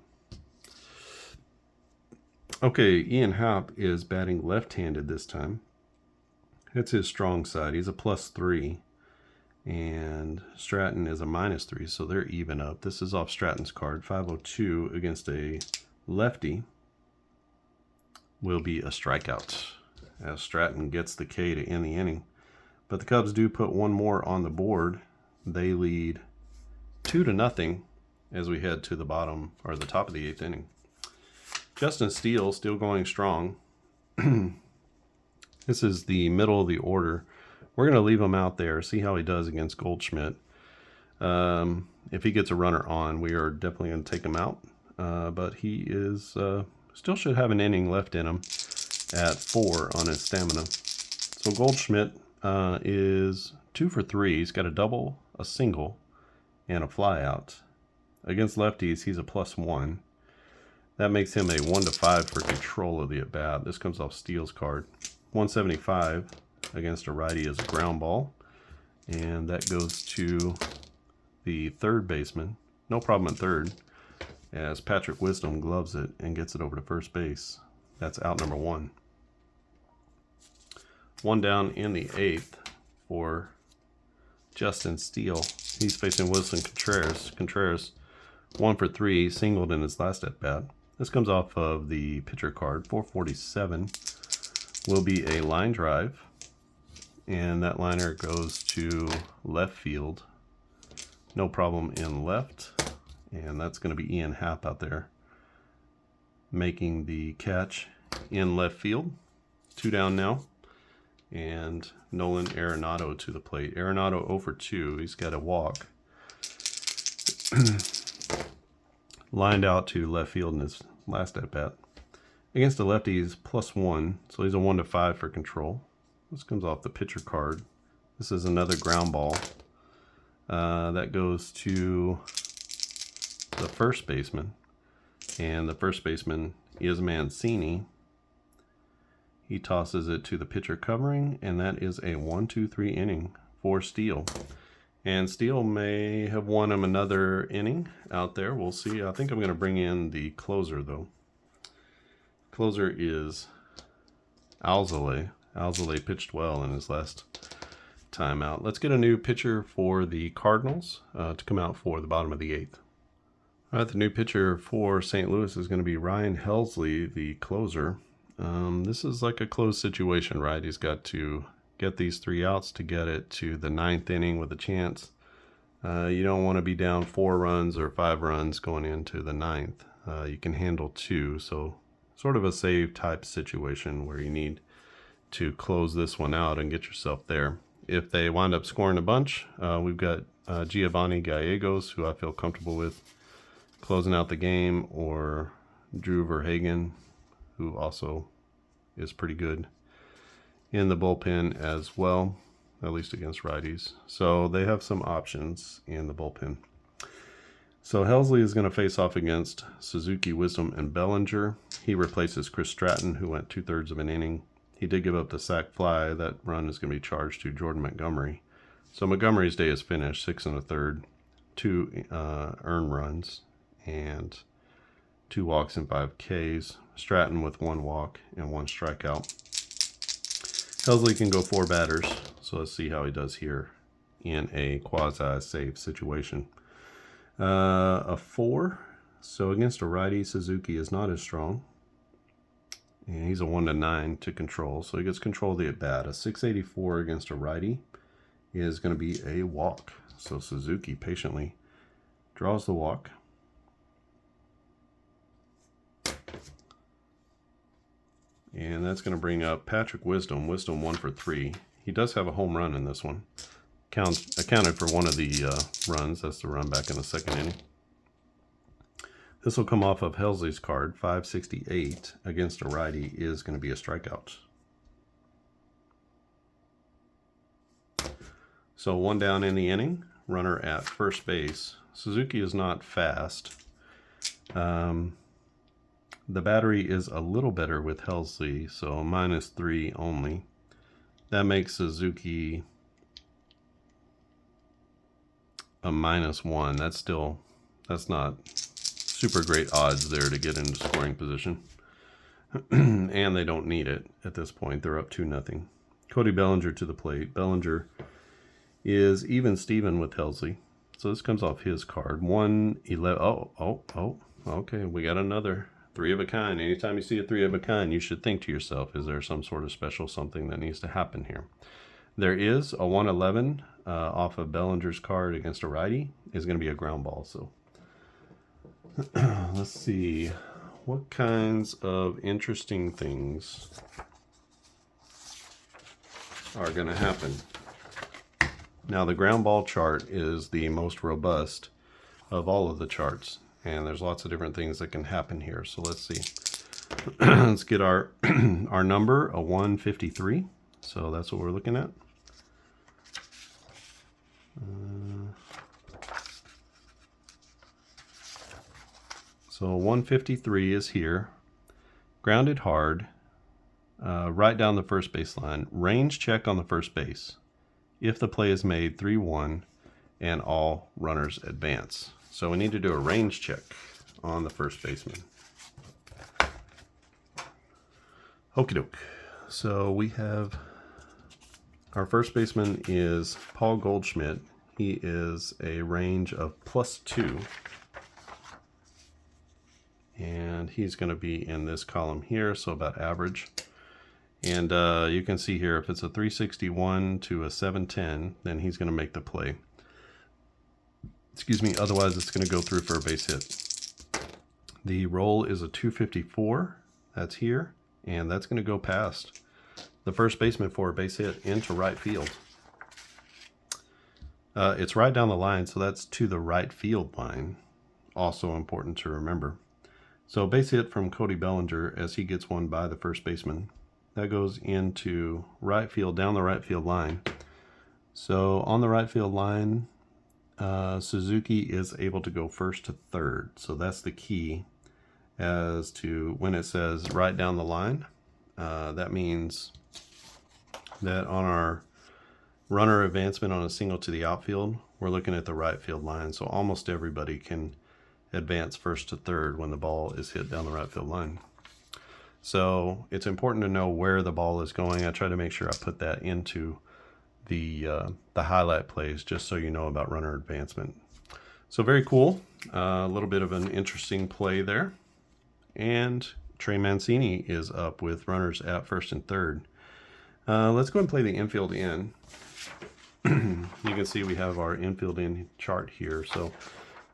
Speaker 1: Okay, Ian Happ is batting left-handed this time. It's his strong side. He's a +3. And Stratton is a -3, so they're even up. This is off Stratton's card. 502 against a lefty will be a strikeout, as Stratton gets the K to end the inning. But the Cubs do put one more on the board. They lead 2-0 as we head to the bottom, or the top of the 8th inning. Justin Steele still going strong. This is the middle of the order. We're going to leave him out there, see how he does against Goldschmidt. If he gets a runner on, we are definitely going to take him out. But he is still should have an inning left in him at 4 on his stamina. So Goldschmidt is 2 for 3. He's got a double, a single, and a flyout. Against lefties, he's a +1. That makes him a 1-5 for control of the at-bat. This comes off Steele's card. 175 against a righty is a ground ball. And that goes to the third baseman. No problem at third, as Patrick Wisdom gloves it and gets it over to first base. That's out number 1. One down in the 8th for Justin Steele. He's facing Wilson Contreras. Contreras 1 for 3, singled in his last at-bat. This comes off of the pitcher card. 447 will be a line drive. And that liner goes to left field. No problem in left. And that's going to be Ian Happ out there making the catch in left field. 2 down now. And Nolan Arenado to the plate. Arenado 0 for 2. He's got a walk. Lined out to left field in his last at-bat. Against the lefty, he's +1, so he's a 1-5 for control. This comes off the pitcher card. This is another ground ball. That goes to the first baseman. And the first baseman is Mancini. He tosses it to the pitcher covering, and that is a 1-2-3 inning for Steele. And Steele may have won him another inning out there. We'll see. I think I'm going to bring in the closer, though. Closer is Alzolay. Alzolay pitched well in his last time out. Let's get a new pitcher for the Cardinals to come out for the bottom of the 8th. All right, the new pitcher for St. Louis is going to be Ryan Helsley, the closer. This is like a close situation, right? He's got to get these 3 outs to get it to the 9th inning with a chance. You don't want to be down 4 runs or 5 runs going into the 9th. You can handle 2, so sort of a save type situation where you need to close this one out and get yourself there. If they wind up scoring a bunch, we've got Giovanni Gallegos, who I feel comfortable with closing out the game, or Drew Verhagen, who also is pretty good in the bullpen as well, at least against righties. So they have some options in the bullpen. So Helsley is going to face off against Suzuki, Wisdom, and Bellinger. He replaces Chris Stratton, who went 2/3 of an inning. He did give up the sac fly. That run is going to be charged to Jordan Montgomery. So Montgomery's day is finished, 6 1/3, 2 earned runs, and 2 walks and 5 Ks. Stratton with 1 walk and 1 strikeout. Helsley can go 4 batters, so let's see how he does here in a quasi-safe situation. A 4, so against a righty, Suzuki is not as strong. And he's a 1-9 to control, so he gets control of the at-bat. A 684 against a righty is going to be a walk. So Suzuki patiently draws the walk. And that's going to bring up Patrick Wisdom. Wisdom 1 for 3. He does have a home run in this one. Accounted for one of the runs. That's the run back in the 2nd inning. This will come off of Helsley's card. 568 against a righty is going to be a strikeout. So 1 down in the inning. Runner at first base. Suzuki is not fast. The battery is a little better with Helsley, so -3 only. That makes Suzuki a -1. That's not super great odds there to get into scoring position. And they don't need it at this point. They're up 2-0. Cody Bellinger to the plate. Bellinger is even Steven with Helsley. So this comes off his card. 111. Oh. Okay, we got another 3 of a kind. Anytime you see a 3 of a kind, you should think to yourself, is there some sort of special something that needs to happen here? There is a 111 off of Bellinger's card against a righty. Is going to be a ground ball. So let's see. What kinds of interesting things are going to happen? Now, the ground ball chart is the most robust of all of the charts, and there's lots of different things that can happen here. So let's see. Let's get our our number, a 153. So that's what we're looking at. So 153 is here. Grounded hard, right down the first base line. Range check on the first base. If the play is made 3-1 and all runners advance. So we need to do a range check on the first baseman. Okie doke. So we have our first baseman is Paul Goldschmidt. He is a range of +2. And he's going to be in this column here, so about average. And you can see here, if it's a 361 to a 710, then he's going to make the play. Excuse me, otherwise it's going to go through for a base hit. The roll is a 254, that's here, and that's going to go past the first baseman for a base hit into right field. It's right down the line, so that's to the right field line. Also important to remember. So base hit from Cody Bellinger as he gets one by the first baseman. That goes into right field, down the right field line. So on the right field line, Suzuki is able to go first to third. So that's the key as to when it says right down the line. That means that on our runner advancement on a single to the outfield, we're looking at the right field line. So almost everybody can advance first to third when the ball is hit down the right field line. So it's important to know where the ball is going. I try to make sure I put that into the highlight plays just so you know about runner advancement. So very cool. A little bit of an interesting play there. And Trey Mancini is up with runners at first and third. Let's go and play the infield in. You can see we have our infield in chart here. So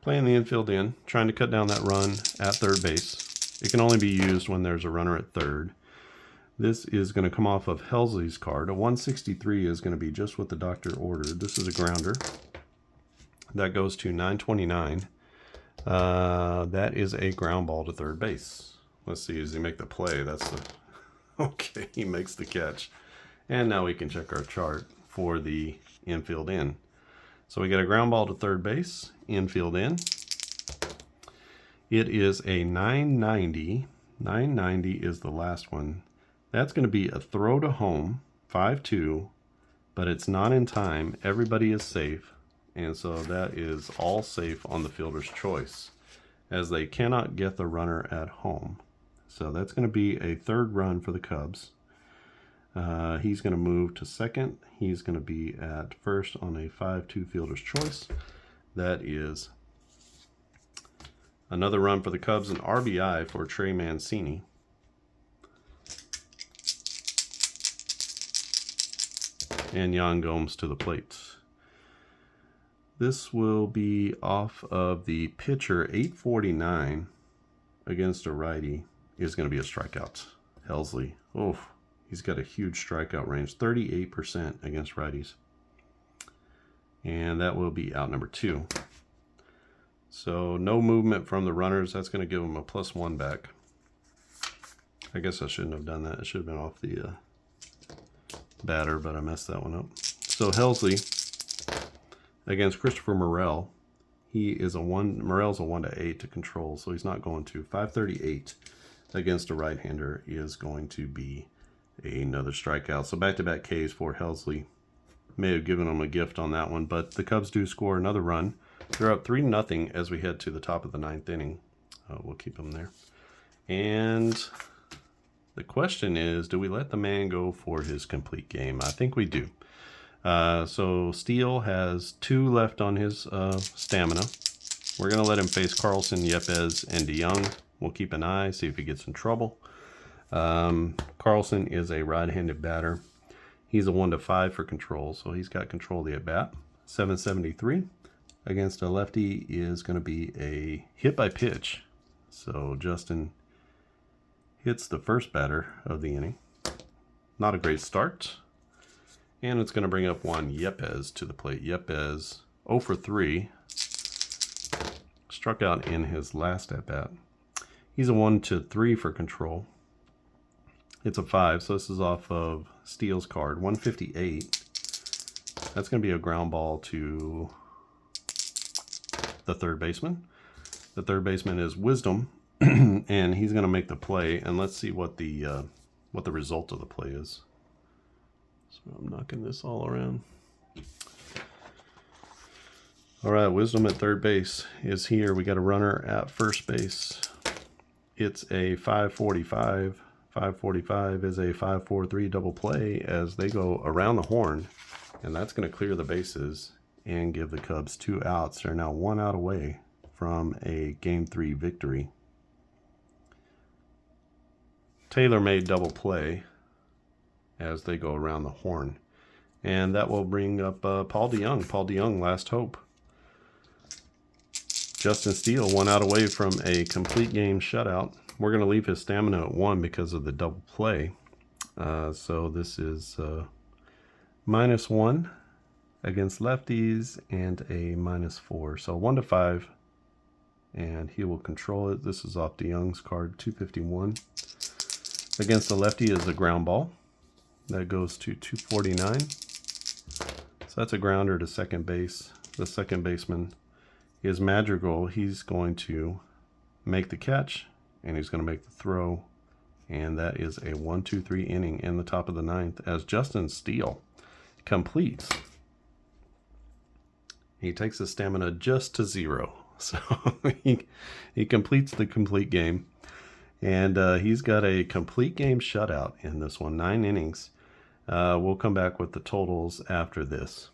Speaker 1: playing the infield in, trying to cut down that run at third base. It can only be used when there's a runner at third. This is going to come off of Helsley's card. A 163 is going to be just what the doctor ordered. This is a grounder. That goes to 929. That is a ground ball to third base. Let's see, does he make the play? That's the... Okay, he makes the catch. And now we can check our chart for the infield in. So we got a ground ball to third base, infield in. It is a 990. 990 is the last one. That's going to be a throw to home, 5-2, but it's not in time. Everybody is safe, and so that is all safe on the fielder's choice, as they cannot get the runner at home. So that's going to be a third run for the Cubs. He's going to move to second. He's going to be at first on a 5-2 fielder's choice. That is another run for the Cubs, an RBI for Trey Mancini. And Yan Gomes to the plate. This will be off of the pitcher. 849 against a righty is going to be a strikeout. Helsley. Oh, he's got a huge strikeout range. 38% against righties. And that will be out number 2. So no movement from the runners. That's going to give him a +1 back. I guess I shouldn't have done that. It should have been off the batter, but I messed that one up. So Helsley against Christopher Morel. He is Morel's a 1-8 to control, so he's not going to. 538 against a right-hander is going to be another strikeout. So back-to-back Ks for Helsley. May have given him a gift on that one, but the Cubs do score another run. They're up 3-0 as we head to the top of the 9th inning. We'll keep them there. And The question is, do we let the man go for his complete game? I think we do. So Steele has 2 left on his stamina. We're going to let him face Carlson, Yepes, and DeYoung. We'll keep an eye, see if he gets in trouble. Carlson is a right-handed batter. He's a 1-5 for control, so he's got control of the at-bat. 773 against a lefty is going to be a hit by pitch. So Justin hits the first batter of the inning. Not a great start. And it's going to bring up Juan Yepes to the plate. Yepes 0 for 3. Struck out in his last at-bat. He's a 1-3 for control. It's a 5, so this is off of Steele's card. 158. That's going to be a ground ball to the third baseman. The third baseman is Wisdom, and he's going to make the play. And let's see what the result of the play is. So I'm knocking this all around. All right, Wisdom at third base is here. We got a runner at first base. It's a 545. 545 is a 5-4-3 double play as they go around the horn, and that's going to clear the bases and give the Cubs 2 outs. They're now 1 out away from a Game 3 victory. Taylor made double play as they go around the horn, and that will bring up Paul DeYoung. Paul DeYoung, last hope. Justin Steele 1 out away from a complete game shutout. We're going to leave his stamina at 1 because of the double play. So this is -1 against lefties and a -4. So 1-5, and he will control it. This is off DeYoung's card, 251. Against the lefty is a ground ball. That goes to 249. So that's a grounder to second base. The second baseman is Madrigal. He's going to make the catch, and he's going to make the throw, and that is a 1-2-3 inning in the top of the 9th as Justin Steele completes. He takes his stamina just to 0, so he completes the complete game, and he's got a complete game shutout in this one, 9 innings. We'll come back with the totals after this.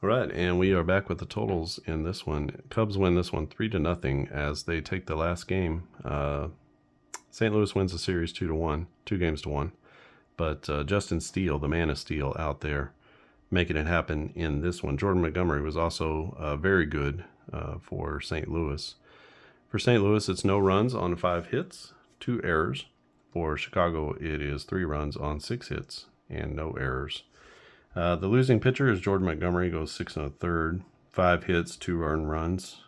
Speaker 1: All right, and we are back with the totals in this one. Cubs win this one 3-0 as they take the last game. St. Louis wins the series 2-1, 2 games to 1. But Justin Steele, the man of steel, out there making it happen in this one. Jordan Montgomery was also very good for St. Louis. For St. Louis, it's no runs on 5 hits, 2 errors. For Chicago, it is 3 runs on 6 hits and no errors. The losing pitcher is Jordan Montgomery, goes 6 1/3, 5 hits, 2 earned runs,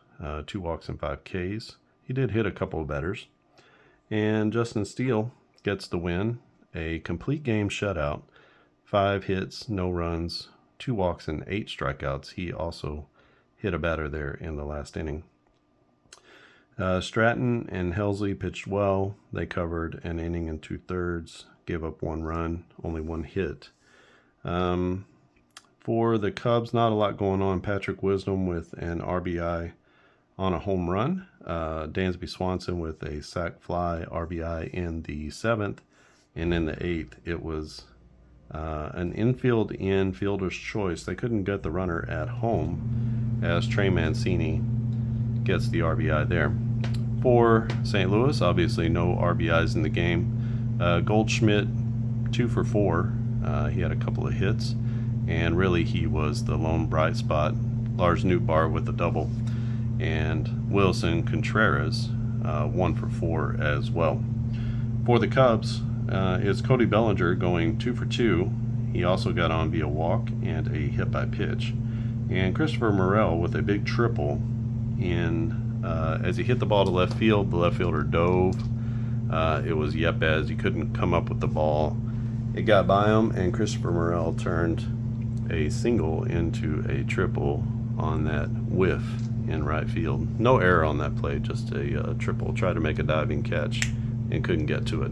Speaker 1: 2 walks and 5 Ks. He did hit a couple of batters. And Justin Steele gets the win, a complete game shutout, 5 hits, no runs, 2 walks and 8 strikeouts. He also hit a batter there in the last inning. Stratton and Helsley pitched well. They covered an inning and 2/3, gave up 1 run, only 1 hit. For the Cubs, not a lot going on. Patrick Wisdom with an RBI on a home run. Dansby Swanson with a sac fly RBI in the 7th. And in the 8th, it was an infielder's choice. They couldn't get the runner at home as Trey Mancini gets the RBI there. For St. Louis, obviously no RBIs in the game. Goldschmidt, 2 for 4. He had a couple of hits, and really he was the lone bright spot. Lars Nootbaar with a double, and Wilson Contreras 1 for 4 as well. For the Cubs, it's Cody Bellinger going 2 for 2. He also got on via walk and a hit by pitch. And Christopher Morel with a big triple as he hit the ball to left field. The left fielder dove. It was Yepes. He couldn't come up with the ball. It got by him, and Christopher Morel turned a single into a triple on that whiff in right field. No error on that play, just a triple. Tried to make a diving catch and couldn't get to it.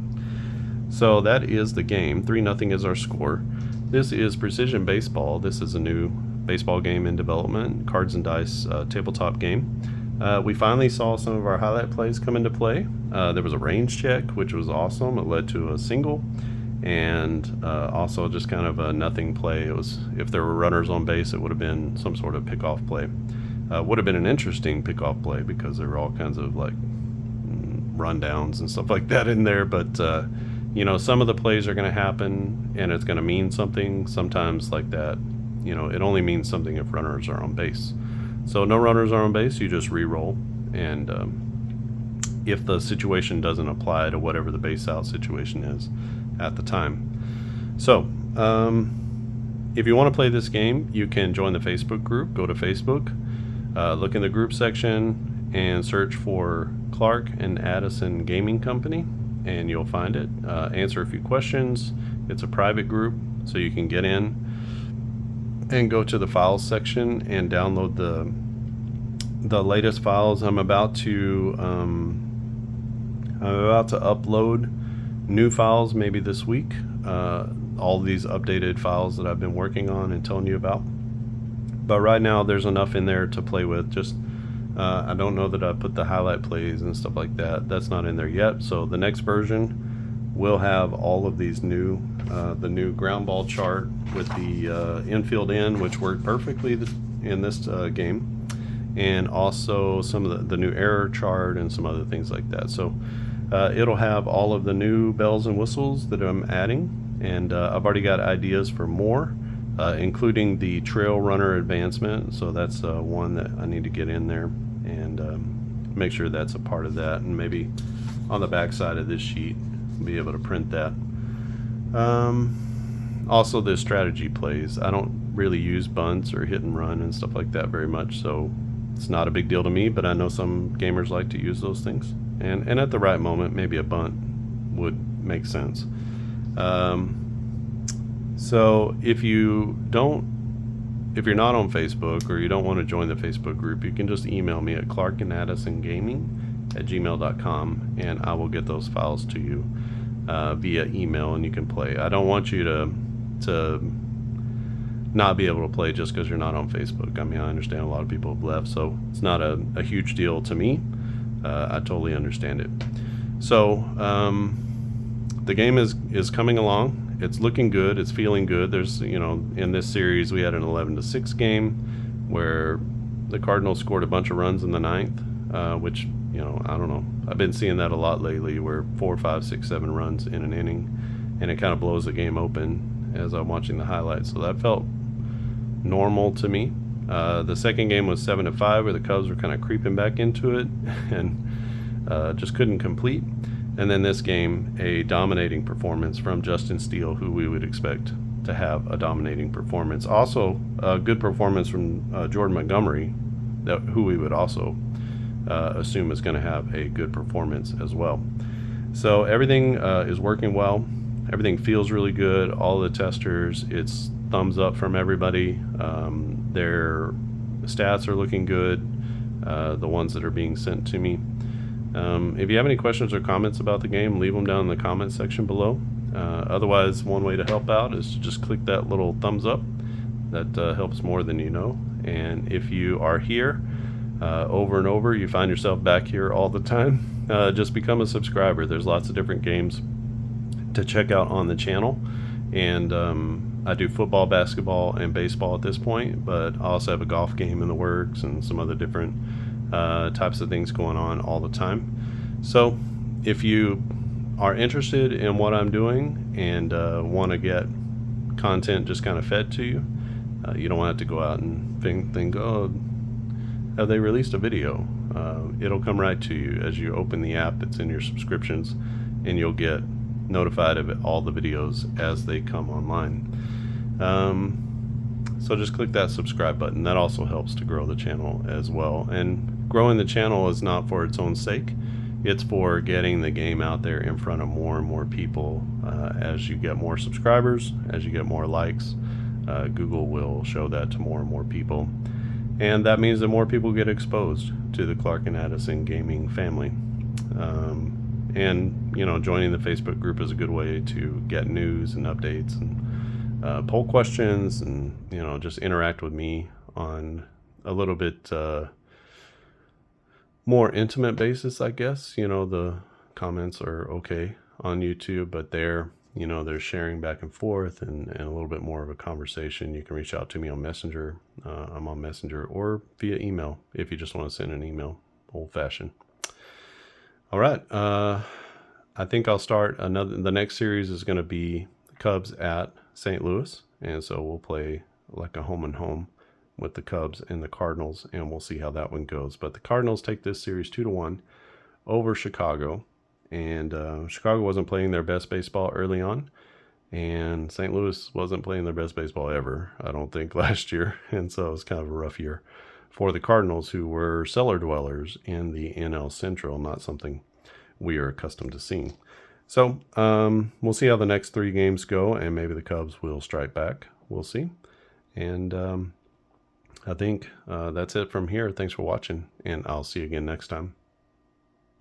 Speaker 1: So that is the game. 3-0 is our score. This is Precision Baseball. This is a new baseball game in development, cards and dice tabletop game. We finally saw some of our highlight plays come into play. There was a range check, which was awesome. It led to a single, and also just kind of a nothing play. It was, if there were runners on base, it would have been some sort of pickoff play. Would have been an interesting pickoff play because there were all kinds of like rundowns and stuff like that in there. But some of the plays are going to happen, and it's going to mean something. Sometimes like that, it only means something if runners are on base. So no runners are on base, you just re-roll, and if the situation doesn't apply to whatever the base out situation is at the time. So if you want to play this game, you can join the Facebook group. Go to Facebook, look in the group section, and search for Clark and Addison Gaming Company, and you'll find it. Answer a few questions. It's a private group, so you can get in and go to the files section and download the latest files. I'm about to upload new files maybe this week. All these updated files that I've been working on and telling you about. But right now there's enough in there to play with. Just I don't know that I put the highlight plays and stuff like that. That's not in there yet. So the next version will have all of these new the new ground ball chart with the infield in, which worked perfectly in this game, and also some of the new error chart and some other things like that. So it'll have all of the new bells and whistles that I'm adding, and I've already got ideas for more, including the trail runner advancement. So that's one that I need to get in there and make sure that's a part of that, and maybe on the back side of this sheet be able to print that. Also the strategy plays. I don't really use bunts or hit and run and stuff like that very much, so it's not a big deal to me, but I know some gamers like to use those things, and at the right moment maybe a bunt would make sense. So if you're not on Facebook, or you don't want to join the Facebook group, you can just email me at clarkandaddisongaming@gmail.com, and I will get those files to you via email, and you can play. I don't want you to not be able to play just because you're not on Facebook. I mean, I understand a lot of people have left, so it's not a huge deal to me. I totally understand it. So the game is coming along. It's looking good. It's feeling good. There's, in this series we had an 11-6 game where the Cardinals scored a bunch of runs in the ninth, which, I don't know. I've been seeing that a lot lately, where 4, 5, 6, 7 runs in an inning, and it kind of blows the game open as I'm watching the highlights. So that felt normal to me. The second game was 7-5, where the Cubs were kind of creeping back into it and just couldn't complete. And then this game, a dominating performance from Justin Steele, who we would expect to have a dominating performance. Also, a good performance from Jordan Montgomery, who we would also assume is going to have a good performance as well. So everything is working well. Everything feels really good. All the testers, it's thumbs up from everybody. Their stats are looking good, the ones that are being sent to me. If you have any questions or comments about the game, leave them down in the comment section below. Otherwise, one way to help out is to just click that little thumbs up. That helps more than you know. And if you are here over and over, you find yourself back here all the time, just become a subscriber. There's lots of different games to check out on the channel, and I do football, basketball, and baseball at this point, but I also have a golf game in the works and some other different types of things going on all the time. So if you are interested in what I'm doing and want to get content just kind of fed to you, you don't have to go out and think, oh, have they released a video? It'll come right to you as you open the app. It's in your subscriptions, and you'll get notified of all the videos as they come online. So just click that subscribe button. That also helps to grow the channel as well. And growing the channel is not for its own sake. It's for getting the game out there in front of more and more people. As you get more subscribers, as you get more likes, Google will show that to more and more people. And that means that more people get exposed to the Clark and Addison gaming family. And joining the Facebook group is a good way to get news and updates and poll questions, and just interact with me on a little bit more intimate basis, I guess. The comments are okay on YouTube, but they're sharing back and forth and a little bit more of a conversation. You can reach out to me on Messenger. I'm on Messenger, or via email if you just want to send an email, old fashioned. All right. I think I'll start the next series is going to be Cubs at St. Louis. And so we'll play like a home and home with the Cubs and the Cardinals, and we'll see how that one goes. But the Cardinals take this series 2-1 over Chicago. And Chicago wasn't playing their best baseball early on. And St. Louis wasn't playing their best baseball ever, I don't think, last year. And so it was kind of a rough year for the Cardinals, who were cellar dwellers in the NL Central, not something we are accustomed to seeing. So we'll see how the next 3 games go, and maybe the Cubs will strike back. We'll see. And I think that's it from here. Thanks for watching, and I'll see you again next time.